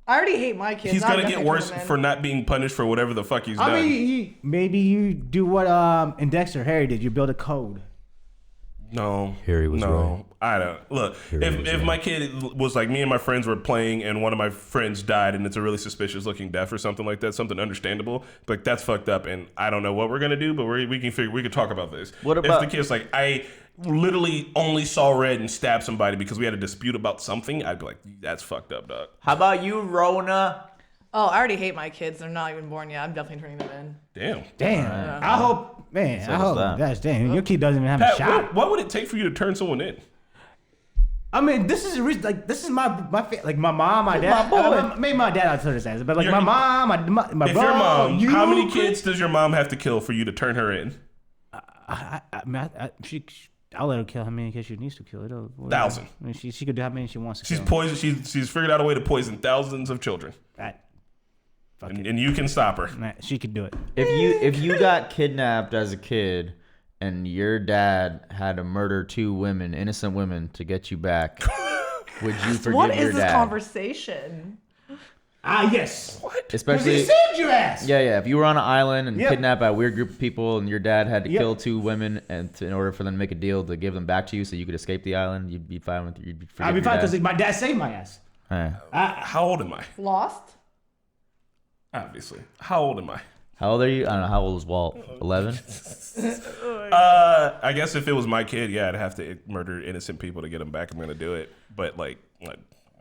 I already hate my kids. He's I'm going to get definitely worse coming in. for not being punished for whatever the fuck he's done. I mean, maybe you do what in Dexter Harry did. You build a code. No. Harry was right. I don't. Look, if my kid was like me and my friends were playing and one of my friends died and it's a really suspicious looking death or something like that, something understandable, but that's fucked up and I don't know what we're going to do, but we can talk about this. What about- if the kid's like, I literally only saw red and stabbed somebody because we had a dispute about something, I'd be like, that's fucked up, dog. How about you, Rona? Oh, I already hate my kids. They're not even born yet. I'm definitely turning them in. Damn. I hope, man. I hope that. that's damn. Your kid doesn't even have a Pat, shot. what would it take for you to turn someone in? I mean, this is a reason. Like, this is my like my mom, my dad. My boy. Maybe my dad. I'll tell his ass, but like my mom, my If bro, your mom, you, how many kids does your mom have to kill for you to turn her in? I'll let her kill how many kids she needs to kill. 1,000. I mean, she could do how many she wants to She's kill. poisoned. She's figured out a way to poison thousands of children, Fuck it. and you can stop her. Nah, she could do it. If you got kidnapped as a kid and your dad had to murder 2 women, innocent women, to get you back, would you forgive What your is this dad? conversation? Yes. What? Because he Especially, saved your ass. yeah. If you were on an island and Yep. kidnapped by a weird group of people, and your dad had to Yep. kill 2 women, and in order for them to make a deal to give them back to you, so you could escape the island, you'd be fine with. You'd forgive I'll be your fine dad. because my dad saved my ass. How old am I? Lost? Obviously. How old am I? How old are you? I don't know. How old is Walt? 11. I guess if it was my kid, yeah, I'd have to murder innocent people to get them back. I'm gonna do it. But like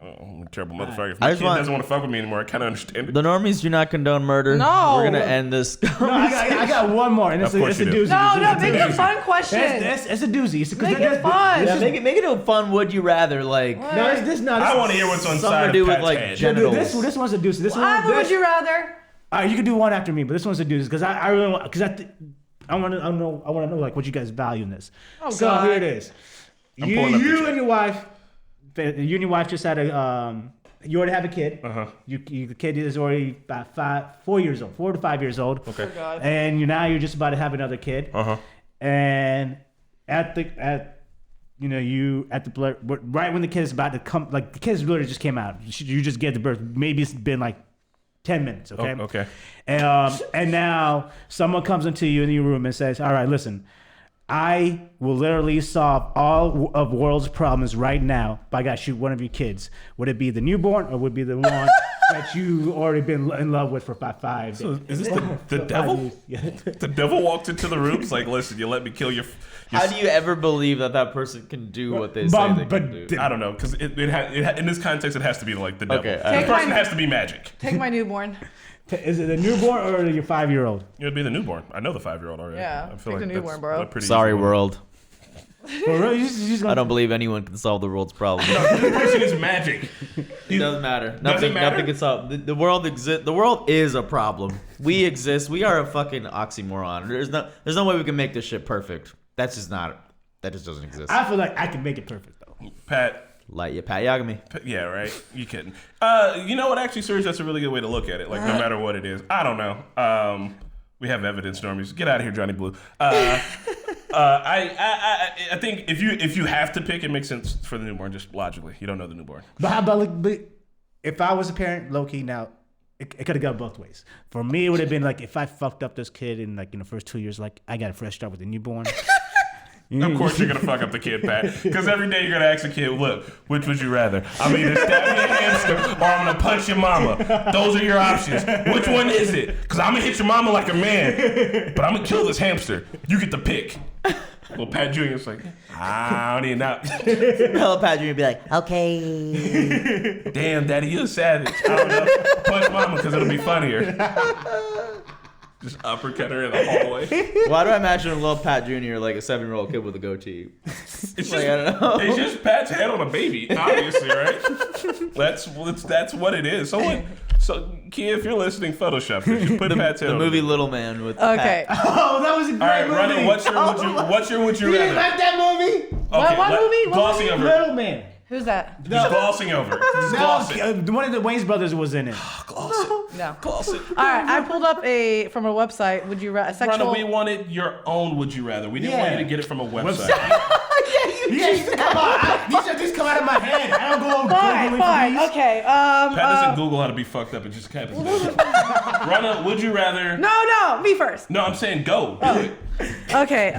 I'm a terrible motherfucker. If my kid doesn't want to fuck with me anymore, I kind of understand it. The normies do not condone murder. No. We're gonna end this. No, I got one more, and it's Of a course you doozy. do. No, It's a make it a doozy. fun question. It's a doozy. It's Make it fun. Yeah, make it a fun. Would you rather like? No, it's this not. I want to hear what's on Something side to do of with Pat's like head. genitals. This one's a doozy. This What one. would you rather? All right, you can do one after me, but this one's a doozy because I really want because I want to know like what you guys value in this. Oh, so God. here it is. I'm pulling up the You chat. and your wife just had a you already have a kid. The kid is already about 4 years old, 4 to 5 years old. Okay. Oh, God. And you're just about to have another kid. And right when the kid is about to come, like the kid literally just came out. You just gave the birth. Maybe it's been like 10 minutes. Okay. Oh, okay. And now someone comes into you in your room and says, "All right, listen, I will literally solve all of the world's problems right now, but I got to shoot one of your kids. Would it be the newborn or would it be the one that you already been in love with for about 5 days?" So is this the devil? Yeah. The devil walked into the room. It's like, listen, you let me kill your How do you ever believe that person can do what they say they can do? I don't know, because in this context, it has to be like the devil. Okay, The person has to be magic. Take my newborn. Is it the newborn or your 5-year-old? It would be the newborn. I know the 5-year-old already. Yeah, I feel take the like newborn, that's bro. a pretty Sorry, easy one. world. For real? You just I gonna, don't believe anyone can solve the world's problems. This person is magic. It doesn't matter. Doesn't matter? Nothing can solve. The world exists. The world is a problem. We exist. We are a fucking oxymoron. There's no way we can make this shit perfect. That's just not. That just doesn't exist. I feel like I can make it perfect though. Pat. Light your Pat Yagami. Yeah, right. You kidding? You know what? Actually, Serge, that's a really good way to look at it. Like, no matter what it is, I don't know. We have evidence, Normies. Get out of here, Johnny Blue. I think if you have to pick, it makes sense for the newborn, just logically. You don't know the newborn. But how about if I was a parent, low key now, it could have gone both ways. For me, it would have been like if I fucked up this kid in like in the first 2 years, like I got a fresh start with the newborn. Of course you're going to fuck up the kid, Pat. Because every day you're going to ask a kid, look, which would you rather? I'm either stab you a hamster or I'm going to punch your mama. Those are your options. Which one is it? Because I'm going to hit your mama like a man, but I'm going to kill this hamster. You get to pick. Well, Pat Jr.'s like, I don't even know. Hello, Pat Jr. would be like, okay. Damn, Daddy, you're a savage. I don't know. Punch mama because it'll be funnier. Just uppercut her in the hallway. Why do I imagine a little Pat Jr. like a 7-year-old kid with a goatee? It's like, just, I don't know. It's just Pat's head on a baby, obviously, right? That's what it is. So, Kia, if you're listening, Photoshop this. Just put Pat's head The on movie a baby. Little Man with Okay. Pat. Oh, that was a great All right, movie. Ronnie, what's your would you You didn't rather? like that movie? What movie? What Glossing movie? over. Little Man. Who's that? Just glossing over. Just gloss it. One of the Wayne's brothers was in it. Gloss it. No. Gloss it. All right, I pulled up from a website. Would you rather sexual? Ronna, we wanted your own would you rather. We didn't want you to get it from a website. Yes, come on. These just come out of my head. I don't go Fine, Googling fine. for these. Okay. Pat doesn't Google how to be fucked up. It just happens. Ronna, would you rather? No, me first. No, I'm saying go. Do it. Okay.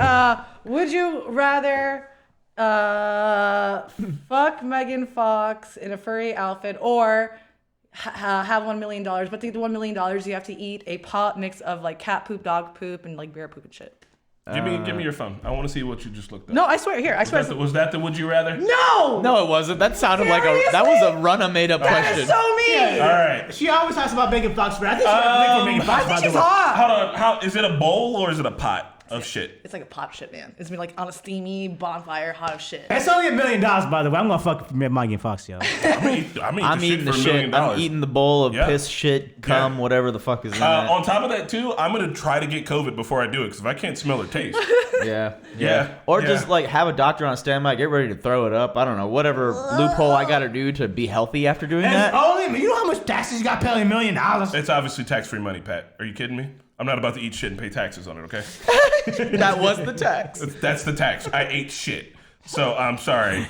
Would you rather fuck Megan Fox in a furry outfit or have $1 million? But the $1 million you have to eat a pot mix of like cat poop, dog poop, and like bear poop and shit. Give me your phone. I want to see what you just looked up. No, I swear. Here, I swear. Was that the would you rather? No. No, it wasn't. That sounded like that was a Ronna made up That question. is so mean. All right. She always talks about Megan Fox, but I think she's got for Megan Fox. I think she's hot. Hold on. How is it a bowl or is it a pot of shit? It's like a pot shit, man. It's been like on a steamy bonfire, hot of shit. That's only $1 million, by the way. I'm gonna fuck Megan Fox, yo. I'm eating the for $1 shit. million. I'm eating the bowl of Yeah. piss, shit, cum, whatever the fuck is in that. On top of that, too, I'm gonna try to get COVID before I do it because if I can't smell or taste, Yeah. Or just like have a doctor on standby, get ready to throw it up. I don't know, whatever loophole I gotta do to be healthy after doing that. You know how much taxes you got paying $1 million? it's obviously tax-free money, Pat. Are you kidding me? I'm not about to eat shit and pay taxes on it, okay? That was the tax. That's the tax. I ate shit. So I'm sorry.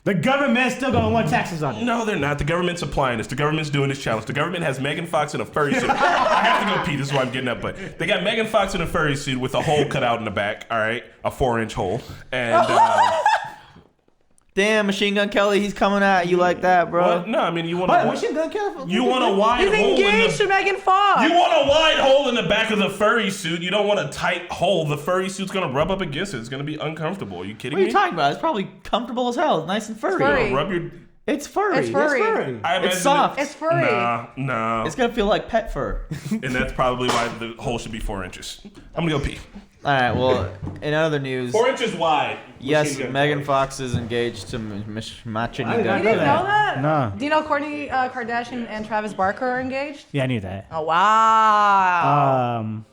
The government's still gonna want taxes on it. No, they're not. The government's applying this. The government's doing this challenge. The government has Megan Fox in a furry suit. I have to go pee. This is why I'm getting up. But they got Megan Fox in a furry suit with a hole cut out in the back. All right, a 4-inch hole. And Damn, Machine Gun Kelly, he's coming at you like that, bro. what? No, I mean you want Machine Gun Kelly? you want a wide He's hole in engaged to the. Megan Fox. You want a wide hole in the back of the furry suit. You don't want a tight hole. The furry suit's gonna rub up against it. It's gonna be uncomfortable. Are you kidding What are me? you talking about? It's probably comfortable as hell. It's nice and furry. furry. Rub your. It's furry. It's furry. I imagine It's soft. It's furry. Nah. It's gonna feel like pet fur. And that's probably why the hole should be 4 inches. I'm gonna go pee. All right. Well, in other news, 4 inches wide. yes, Machine Gun Megan Kelly. Fox is engaged to Machine I did Gun not You know didn't Kelly. know that? No. Do you know Kourtney Kardashian and Travis Barker are engaged? Yeah, I knew that. Oh wow.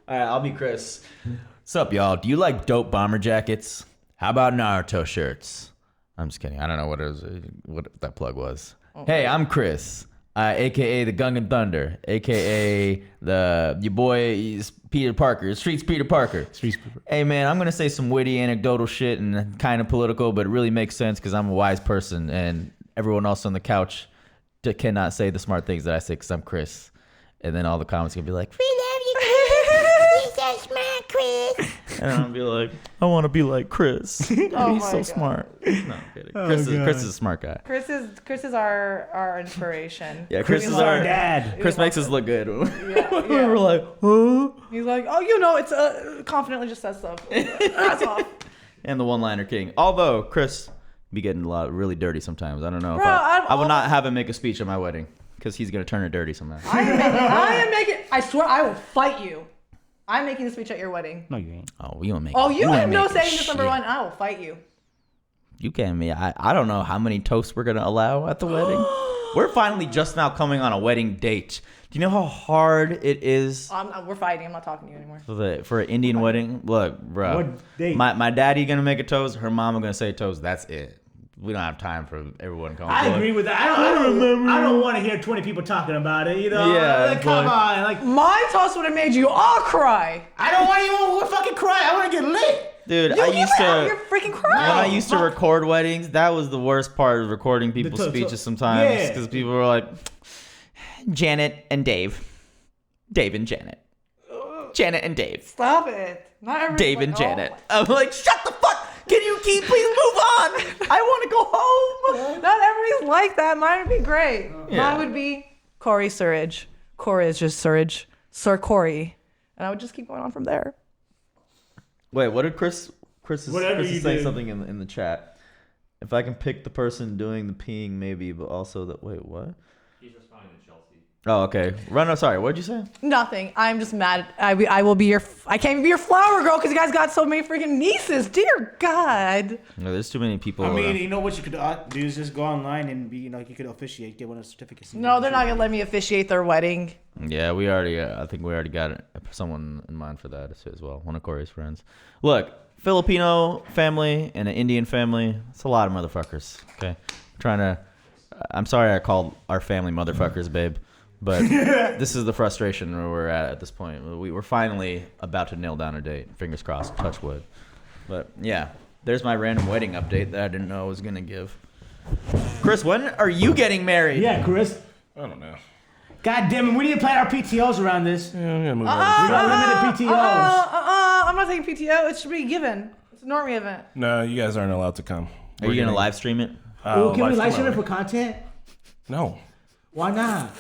All right, I'll be Chris. What's up, y'all? Do you like dope bomber jackets? How about Naruto shirts? I'm just kidding. I don't know what that plug was. Hey, I'm Chris, aka the Gungan Thunder, aka your boy is Peter Parker, Streets Peter Parker. Hey man, I'm gonna say some witty anecdotal shit and kind of political, but it really makes sense because I'm a wise person, and everyone else on the couch cannot say the smart things that I say because I'm Chris. And then all the comments gonna be like, "We love you, Chris. You're so smart, Chris." And I'm gonna be like, "I want to be like Chris. He's my so God. smart." No, I'm kidding. Chris is a smart guy. Chris is our inspiration. Yeah, Chris is Our our dad. Chris makes us look good. Yeah. We're like, huh? He's like, oh, it's confidently just says stuff. That's all. And the one-liner king. Although Chris be getting a lot really dirty sometimes. I don't know. Bro, I will not have him make a speech at my wedding because he's gonna turn it dirty somehow. I am making. I swear, I will fight you. I'm making the speech at your wedding. No, you ain't. Oh, you don't make. Oh, you have ain't no making saying this number shit. one. I will fight you. You can't. I don't know how many toasts we're gonna allow at the wedding. We're finally just now coming on a wedding date. Do you know how hard it is We're fighting. I'm not talking to you anymore. for an Indian wedding? Look, bro. What date? My daddy gonna make a toast. Her mama gonna say toast. That's it. We don't have time for everyone coming. I agree with that. I don't want to hear 20 people talking about it. You know, Yeah, like, come but- on, like My toast would have made you all cry. I don't want anyone to fucking cry. I want to get lit. Dude, You I used You're to. freaking When crying. I used to record weddings, that was the worst part of recording people's speeches sometimes. yeah. Because people were like, Janet and Dave. Dave and Janet. Janet and Dave. Stop it. Not everyone's Dave like, and oh. Janet. I'm like, shut the fuck. Can you please move on? I want to go home. Not everybody's like that. Mine would be great. Yeah. Mine would be Corey Surridge. Corey is just Surridge. Sir Corey. And I would just keep going on from there. Wait, what did Chris is Whatever you saying do. something in the chat. If I can pick the person doing the peeing, maybe, but also that. Wait, what? He's responding to Chelsea. Oh, okay. Run. Sorry. What'd you say? Nothing. I'm just mad. I will be your. I can't even be your flower girl because you guys got so many freaking nieces. Dear God. No, there's too many people. I mean, you know what you could do is just go online and be, you know, you could officiate, get one of the certificates. No, they're not gonna let me officiate their wedding. Yeah, we already. I think we already got someone in mind for that as well. One of Corey's friends. Look, Filipino family and an Indian family. It's a lot of motherfuckers. Okay, I'm sorry I called our family motherfuckers, babe. But this is the frustration where we're at this point. We're finally about to nail down a date. Fingers crossed. Touch wood. But yeah, there's my random wedding update that I didn't know I was gonna give. Chris, when are you getting married? Yeah, Chris. I don't know. God damn it, we need to plan our PTOs around this. Yeah, I'm gonna move We got limited PTOs. I'm not taking PTO. It should be given. It's a Normie event. No, you guys aren't allowed to come. Are you gonna live stream it? Ooh, can we live stream it for content? No. Why not?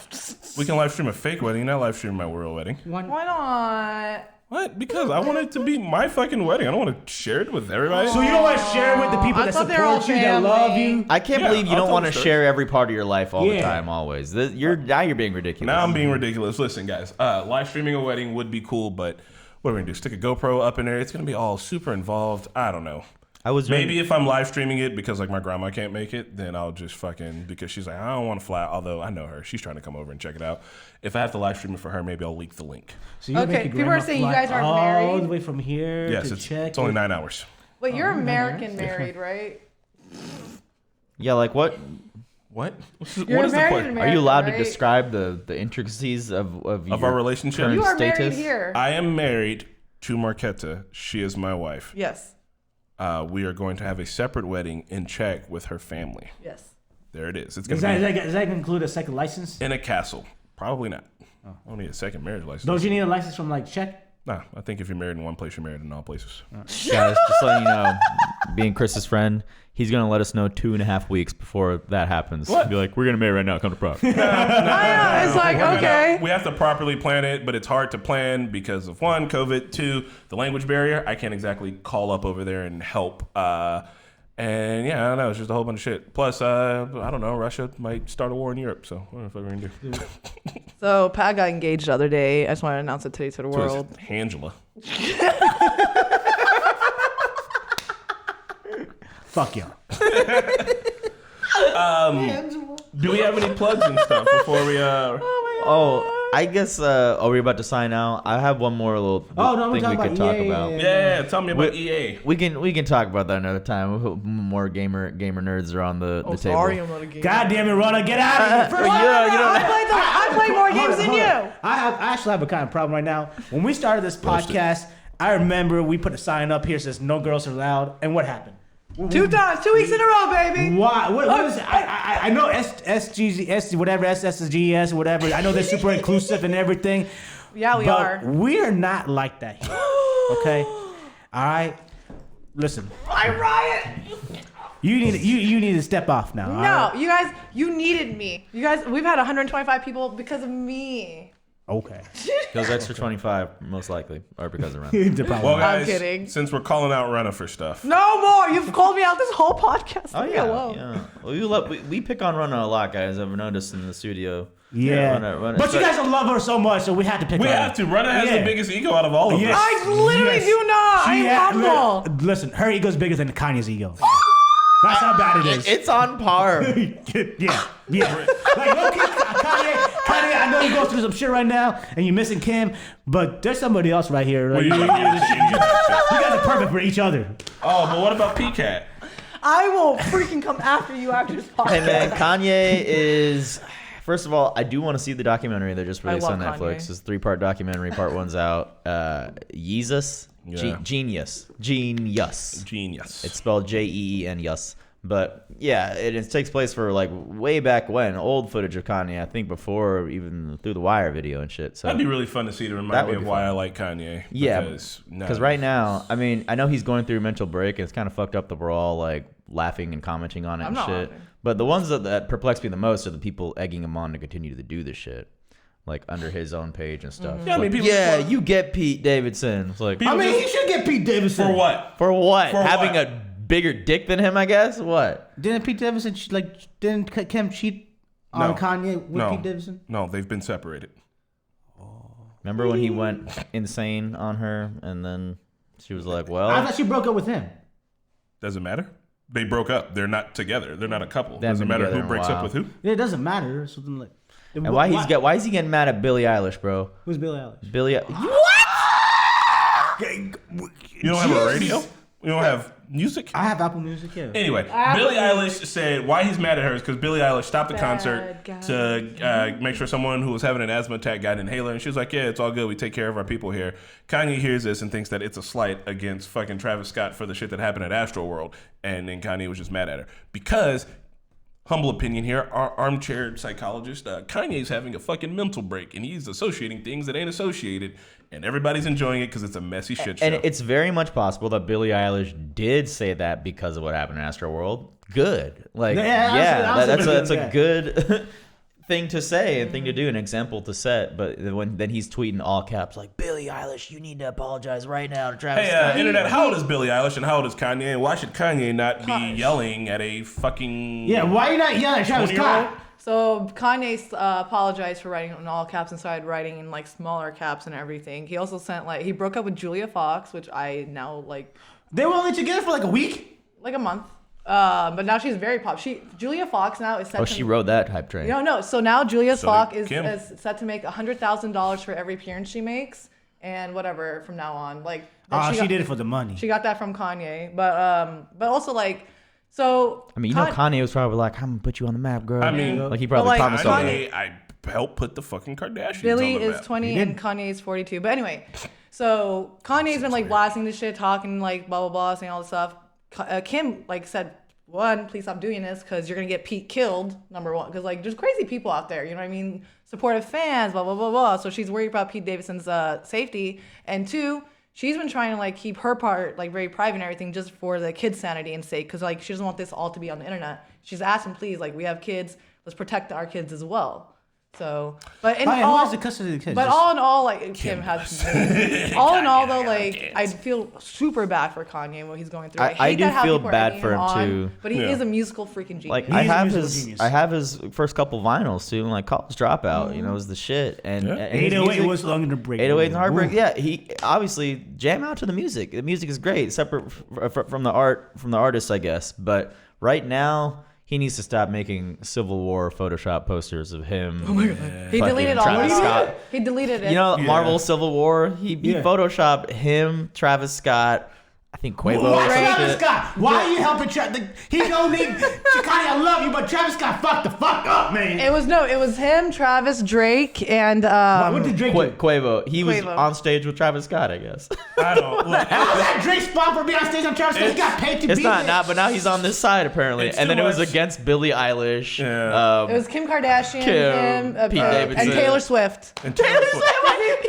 We can live stream a fake wedding, not live stream my real wedding. Why not? What? Because I want it to be my fucking wedding. I don't want to share it with everybody. So you don't want to share it with the people I that thought they were all support you, that love family. you? I can't Yeah, believe you I'll don't tell want the to story. share every part of your life all the Yeah. time, always. You're being ridiculous. Now I'm being ridiculous. Listen, guys, live streaming a wedding would be cool, but what are we gonna do? Stick a GoPro up in there? It's gonna be all super involved. I don't know. Maybe if I'm live streaming it because like my grandma can't make it, then I'll just fucking, because she's like, I don't want to fly. Although I know her, she's trying to come over and check it out. If I have to live stream it for her, maybe I'll leak the link. So you Okay, make your people are grandma saying you fly guys aren't all married. the way from here Yes, to it's check. only 9 hours. But you're American married, right? Yeah, like what? What? You're What is the married question? in Are you allowed to right? describe the intricacies of your our relationship? current You are married status? here. I am married to Marquetta. She is my wife. Yes. We are going to have a separate wedding in Czech with her family. Yes. There it is. It's Does going to be that include a second license? in a castle. Probably not. I don't need a second marriage license. Don't you need a license from like Czech? Nah, I think if you're married in one place, you're married in all places. Guys, just letting you know, being Chris's friend, he's gonna let us know 2.5 weeks before that happens. What? Be like, we're gonna marry right now. Come to Prague. I know. It's like, okay. We have to properly plan it, but it's hard to plan because of one, COVID, two, the language barrier. I can't exactly call up over there and help. And yeah, I don't know. It's just a whole bunch of shit. Plus, I don't know. Russia might start a war in Europe, so I don't know what we're gonna do. So Pat got engaged the other day. I just want to announce it today to the world. So it's Angela. Fuck y'all. Do we have any plugs and stuff before we? Oh, I guess. Are we about to sign out? I have one more little no, we're thing we talking could about talk EA, about. Yeah, tell me about EA. We can talk about that another time. More gamer nerds are on the table. Sorry, I'm not a gamer. God damn it, Rona, get out of here. I play more games than you. I actually have a kind of problem right now. When we started this podcast, I remember we put a sign up here that says no girls are allowed, and what happened? 2 times, 2 weeks in a row, baby. Why? What is it? I know SGS, whatever, SSGS, whatever. I know they're super inclusive and everything. Yeah, we but are. We're not like that here. Okay? All right? Listen. I riot. You need to step off now. all No, right? you guys, you needed me. You guys, we've had 125 people because of me. Okay. Those extra 25, most likely, are because of Ren. The problem. Well, guys, I'm kidding. since we're calling out Renna for stuff, No more. You've called me out this whole podcast. Oh Leave me yeah, alone. yeah. Well, we pick on Rona a lot, guys. I've noticed in the studio. Yeah. Rona. But you guys don't love her so much, so we have to pick we her have up. to. Renna has Yeah. the biggest ego out of all of Yes. us. I literally do not. She I'm ha- humble. Listen, her ego's bigger than Kanye's ego. That's how bad it is. It's on par. yeah. Like, okay, Kanye, I know you're going through some shit right now, and you're missing Kim, but there's somebody else right here. Like, you guys are perfect for each other. Oh, but what about P-Cat? I will freaking come after you after this podcast. And then Kanye is, first of all, I do want to see the documentary that just released on love Netflix. Kanye. It's a 3-part documentary. Part 1's out. Yeezus. Yeah. Genius. It's spelled J-E-E-N, yes. But yeah, it takes place for like way back when, old footage of Kanye. I think before even Through the Wire video and shit. So That'd be really fun to see to That remind me would of be why fun. I like Kanye. yeah, Because right now, I mean, I know he's going through a mental break, and it's kind of fucked up that we're all like laughing and commenting on it I'm and not shit. laughing. But the ones that perplex me the most are the people egging him on to continue to do this shit. Like under his own page and stuff. Yeah, I mean, Like, people- you get Pete Davidson. It's like, People- I mean, he should get Pete Davidson. For what? for what? For Having what? a bigger dick than him, I guess? What? Didn't Pete Davidson, didn't Kim cheat on No. Kanye with Pete Davidson? No, they've been separated. Remember when he went insane on her and then she was like, I well, thought she broke up with him. Doesn't matter. They broke up. They're not together. They're not a couple. They haven't Doesn't been matter together who in a breaks up while. with who. It doesn't matter. Something like. and why is he getting mad at Billie Eilish, bro? Who's Billie Eilish? Billie You don't have a radio? You don't have music? I have Apple Music, yeah. Anyway, Billie Eilish said why he's mad at her is because Billie Eilish stopped the concert to make sure someone who was having an asthma attack got an inhaler, and she was like, yeah, it's all good. We take care of our people here. Kanye hears this and thinks that it's a slight against fucking Travis Scott for the shit that happened at Astroworld, and then Kanye was just mad at her. Because, humble opinion here, our armchair psychologist, Kanye's having a fucking mental break, and he's associating things that ain't associated, and everybody's enjoying it because it's a messy shit show. And it's very much possible that Billie Eilish did say that because of what happened in Astroworld. Good. Like, that's a good thing to say and thing to do, an example to set. But then he's tweeting all caps like, Billie Eilish, you need to apologize right now to Travis Hey, Scott. internet, how old is Billie Eilish and how old is Kanye? And why should Kanye not be yelling at a fucking... Yeah, why you not yelling at Travis 20-year-old? Scott? So Kanye apologized for writing in all caps and started writing in like smaller caps and everything. He also sent he broke up with Julia Fox, which I now like They were only together for like a week? like a month. But now she's very pop. Julia Fox now is set Oh, to she rode that hype train. No. So now Julia Fox did is Kim. set to make $100,000 for every appearance she makes and whatever from now on. Like She did it for the money. She got that from Kanye, but also like so. I mean, Kanye was probably like, I'm gonna put you on the map, girl. I mean, like he probably like, promised all that. Kanye, I helped put the fucking Kardashians Billy on the is map. 20 and Kanye is 42. But anyway, so Kanye's been like blasting this shit, talking like blah blah blah, saying all this stuff. Kim like said, one, please stop doing this because you're gonna get Pete killed. Number one, because like there's crazy people out there, you know what I mean? Supportive fans, blah blah blah blah. So she's worried about Pete Davidson's safety, and two, she's been trying to like keep her part like very private and everything just for the kids' sanity and sake, because like she doesn't want this all to be on the internet. She's asking, please, like we have kids, let's protect our kids as well. So, but in Who all, has the custody of the kids? but Just- all in all, like Kim has. All in all, though, like I feel super bad for Kanye and what he's going through. I hate do that how feel people are bad egging for him, on, too. But he Yeah. is a musical freaking genius. Like He's I a have musical his, genius. I have his first couple vinyls too, like College Dropout. You know, was the shit. And, Yeah. and his 808 music- was Longer to Break. 808 and Heartbreak. Ooh. Yeah, he obviously jam out to the music. The music is great, separate from the artist, I guess. But right now, he needs to stop making Civil War Photoshop posters of him. Oh my god! he deleted all Travis of Scott. it. He deleted it. You know, Yeah. Marvel Civil War. He Yeah. photoshopped him, Travis Scott. I think Quavo. Why or some Travis shit. Scott? Why are you helping Travis? He don't need. Kanye, I love you, but Travis Scott fucked the fuck up, man. it was him, Travis, Drake, and What did Drake do? Quavo. He was Quavo. on stage with Travis Scott, I guess. I don't look. Was that Drake's spot for being on stage on Travis Scott? He got paid to It's be not there. but now he's on this side apparently. It's And then too it was much. against Billie Eilish. Yeah. it was Kim Kardashian, Kim, him, Pete Davidson. and Taylor Swift. And Taylor Swift.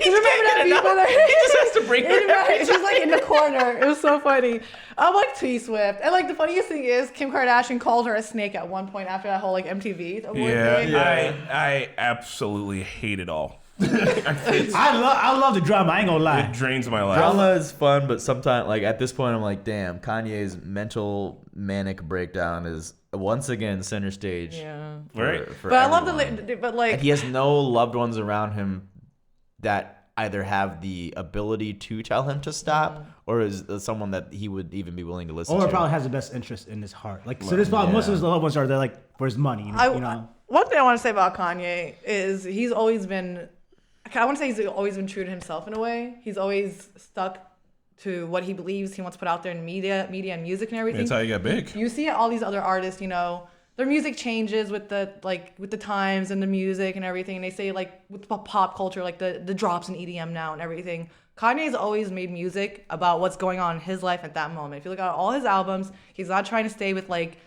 You remember that people that He just has to bring her Right, she's like in the corner. It was so funny. I'm like T Swift, and like the funniest thing is Kim Kardashian called her a snake at one point after that whole like MTV award thing. Yeah, I absolutely hate it all. I love the drama. I ain't gonna lie. It drains my life. Drama is fun, but sometimes, like at this point, I'm like, damn, Kanye's mental manic breakdown is once again center stage. Yeah. Right. For But I love everyone. but like And he has no loved ones around him that either have the ability to tell him to stop, or is someone that he would even be willing to listen Or to. probably has the best interest in his heart. Like, so this probably, most of his loved ones are there, like, for his money, you know? One thing I want to say about Kanye is he's always been, I want to say he's always been true to himself in a way. He's always stuck to what he believes he wants to put out there in media and music and everything. That's how he got big. You see all these other artists, you know, their music changes with the times and the music and everything. And they say like with pop culture, like the drops in EDM now and everything. Kanye's always made music about what's going on in his life at that moment. If you look at all his albums, he's not trying to stay with like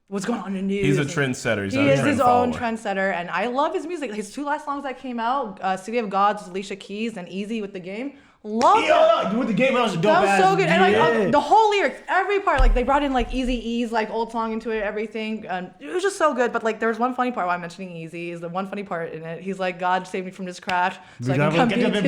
what's going on in the news. He's a trendsetter. He is his own trendsetter, and I love his music. His 2 last songs that came out, City of Gods with Alicia Keys and Easy with The Game. Love that. With The Game, that was a dope That was ass. so good. And like the whole lyrics, every part, like they brought in like Eazy-E's like old song into it, everything. And it was just so good. But like there was one funny part why I'm mentioning Eazy is the one funny part in it. He's like, God saved me from this crash. So I can come beat up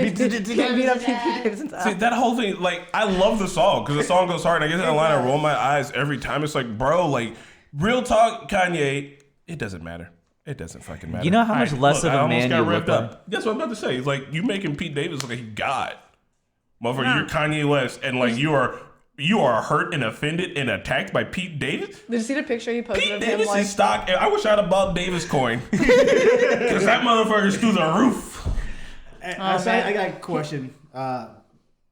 Pete Davidson's ass. See, that whole thing, like, I love the song because the song goes hard. And I get in the line, I roll my eyes every time. It's like, bro, like, real talk, Kanye, it doesn't matter. It doesn't fucking matter. You know how much less of a man you look like? That's what I'm about to say. It's like, you making Pete Davidson look like God. Motherfucker, you're Kanye West, and like you are hurt and offended and attacked by Pete Davis. Did you see the picture he posted Pete of him Davis like? is stock. I wish I'd have bought Davis coin because that motherfucker's through the roof. I got a question.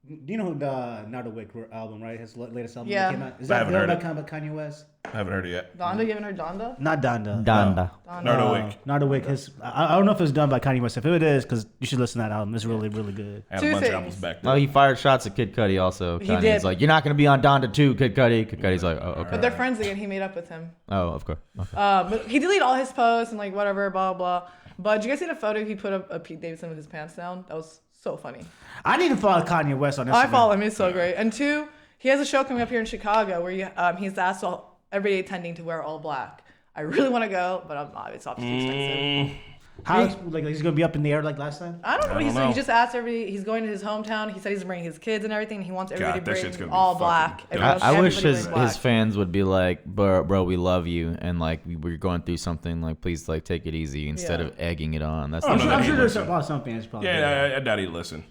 Do you know who the Not Awake album, right? His latest album that came out? Is that about Kanye West? I haven't heard it yet. Donda giving her Donda? Not Donda. Donda. Not Awake. Not Awake. I don't know if it's done by Kanye West. If it is, because you should listen to that album. It's really, really good. I had Two a bunch of things. albums back then. Oh, he fired shots at Kid Cudi also. He Kanye's did. like, you're not going to be on Donda 2, Kid Cudi. Kid Cudi's like, oh, okay. But they're friends again. He made up with him. Oh, of course. Okay. But he deleted all his posts and like whatever, blah, blah. But did you guys see the photo he put of Pete Davidson with his pants down? That was so funny. I need to follow Kanye West on Instagram. I follow him. He's so great. And 2, he has a show coming up here in Chicago where he's asked everybody attending to wear all black. I really want to go, but I'm not. It's obviously expensive. How like he's gonna be up in the air like last time? I don't know. I don't know. He just asked everybody. He's going to his hometown. He said he's bringing his kids and everything. And he wants everybody God, that shit's to bring gonna be all fucking black. dope. I wish Everybody his bring black. fans would be like, bro, we love you, and like we're going through something. Like, please, like take it easy instead Yeah. of egging it on. That's I don't know I'm that sure he there's listen. some fans probably. Yeah, I doubt he'd listen.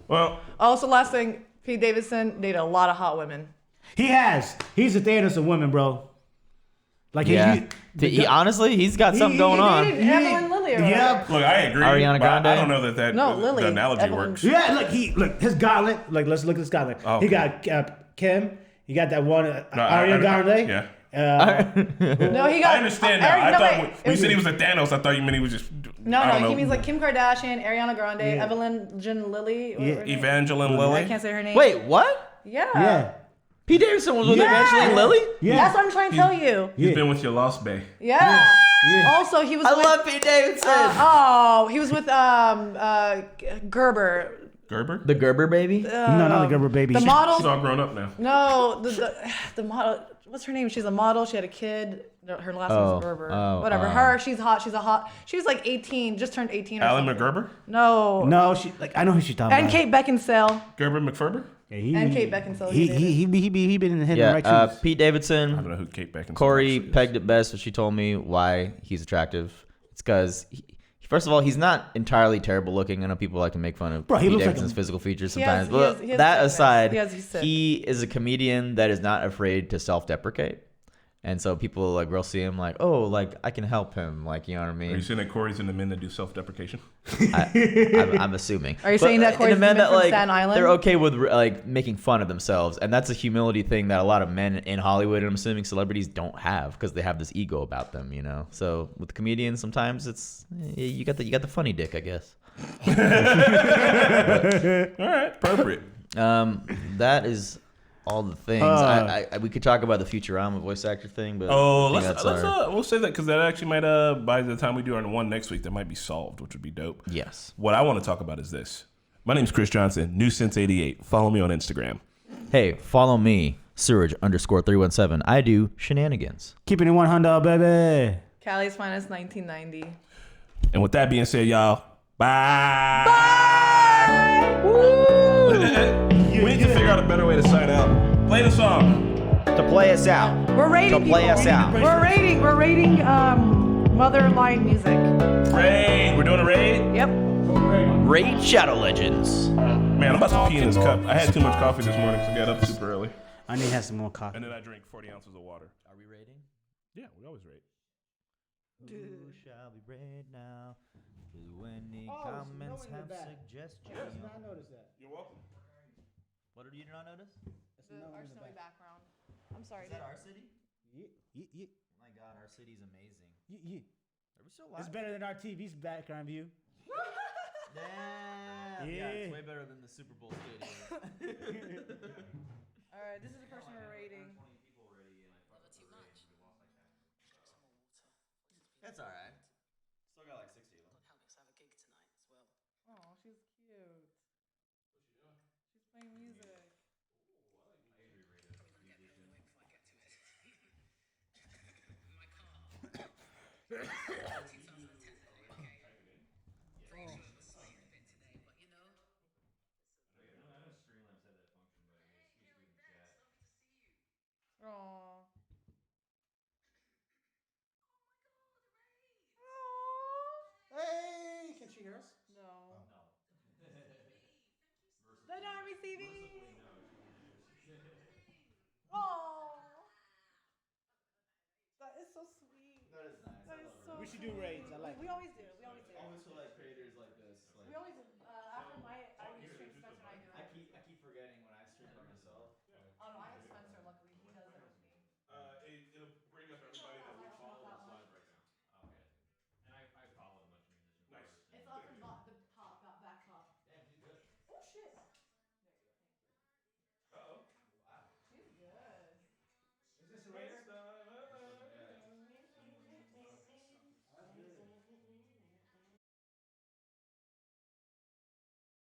Well, Also, last thing, Pete Davidson dated a lot of hot women. He has. He's a Thanos of women, bro. Like yeah. Honestly, he's got something going on. Dated Evelyn Lilly. Or Yeah. whatever. look, I agree. Ariana but Grande? I don't know that No, Lily. the analogy Evelyn. works. Yeah, look his gauntlet. Like let's look at this gauntlet. Oh, He okay. got Kim. He got that one No, Ariana Grande. Yeah. No, he got. I understand that. No, I wait. thought when you said he was a Thanos, I thought you meant he was just. No, I don't know. he means like Kim Kardashian, Ariana Grande, Evelyn Lilly. Evangeline Lilly. I can't say her name. Wait, what? Yeah. Yeah. Pete Davidson was with Yeah. Evangeline Lilly? Yeah. That's what I'm trying to tell you. He's been with your lost bae. Yeah. Yeah. Also, he was. I with, love Pete Davidson. he was with Gerber. Gerber? The Gerber baby? No, not the Gerber baby. The model. She's all grown up now. No, the model. What's her name? She's a model. She had a kid. Her last name's Gerber. Whatever. Her. She's hot. She was like 18. Just turned 18. Or Alan something. McGerber? No. No, I know who she's talking And about. Kate Beckinsale. Gerber McFerber? Yeah, And Kate Beckinsale. He been in the head Yeah, right shoes. Pete I don't Davidson. know who Kate Beckinsale Corey actually is. pegged it best when she told me why he's attractive. It's because, first of all, he's not entirely terrible looking. I know people like to make fun of Bro, he Pete looks like Davidson's a- physical features He has- sometimes. But he has that fitness. aside, He's sick. he is a comedian that is not afraid to self-deprecate. And so people like will see him like, oh, like I can help him, like, you know what I Are you mean? saying that Corey's in the men that do self-deprecation? I'm assuming. Are you saying that Corey's the men the men that from like Staten Island? they're okay with like making fun of themselves, and that's a humility thing that a lot of men in Hollywood, and I'm assuming celebrities, don't have because they have this ego about them, you know. So with comedians, sometimes it's you got the funny dick, I guess. All right, appropriate. That is all the things. We could talk about the Futurama voice actor thing, but Oh, I think let's that's our- we'll say that because that actually might by the time we do our one next week, that might be solved, which would be dope. yes. What I want to talk about is this. My name's Chris Johnson, NewSense88. Follow me on Instagram. Hey, follow me, Surge_317. I do shenanigans. Keeping it 100, baby. Cali's finest 1990. And with that being said, y'all, bye. We need to figure out a better way to sign out. Play the song. To play us out. We're rating To play people. us out. We're rating Mother Line music. Raid. We're doing a raid. Yep. Raid Shadow Legends. Man, I'm about to pee in this cup. I had too much coffee this morning because I got up super early. I need to have some more coffee. And then I drank 40 ounces of water. Are we rating? Yeah, we always rate. Who shall we raid now? Any comments have suggestions? I noticed that. You're welcome. What did you not notice? Our snowy background. I'm sorry. Is that our city? Yeah. Oh my god, our city's amazing. Yeah. Are we still live? It's better than our TV's background view. Damn. Yeah, it's way better than the Super Bowl stadium. All right, this is the person we're rating. That's all right. Still got like 60 of them. Oh, she's cute. She's playing music. Aww. Hey, can she hear us? No. The Normies TV. Oh. That is so sweet. That is nice. That is so. We should do raids. I like We it. always do. We always do. Always feel like creators like this. We always do.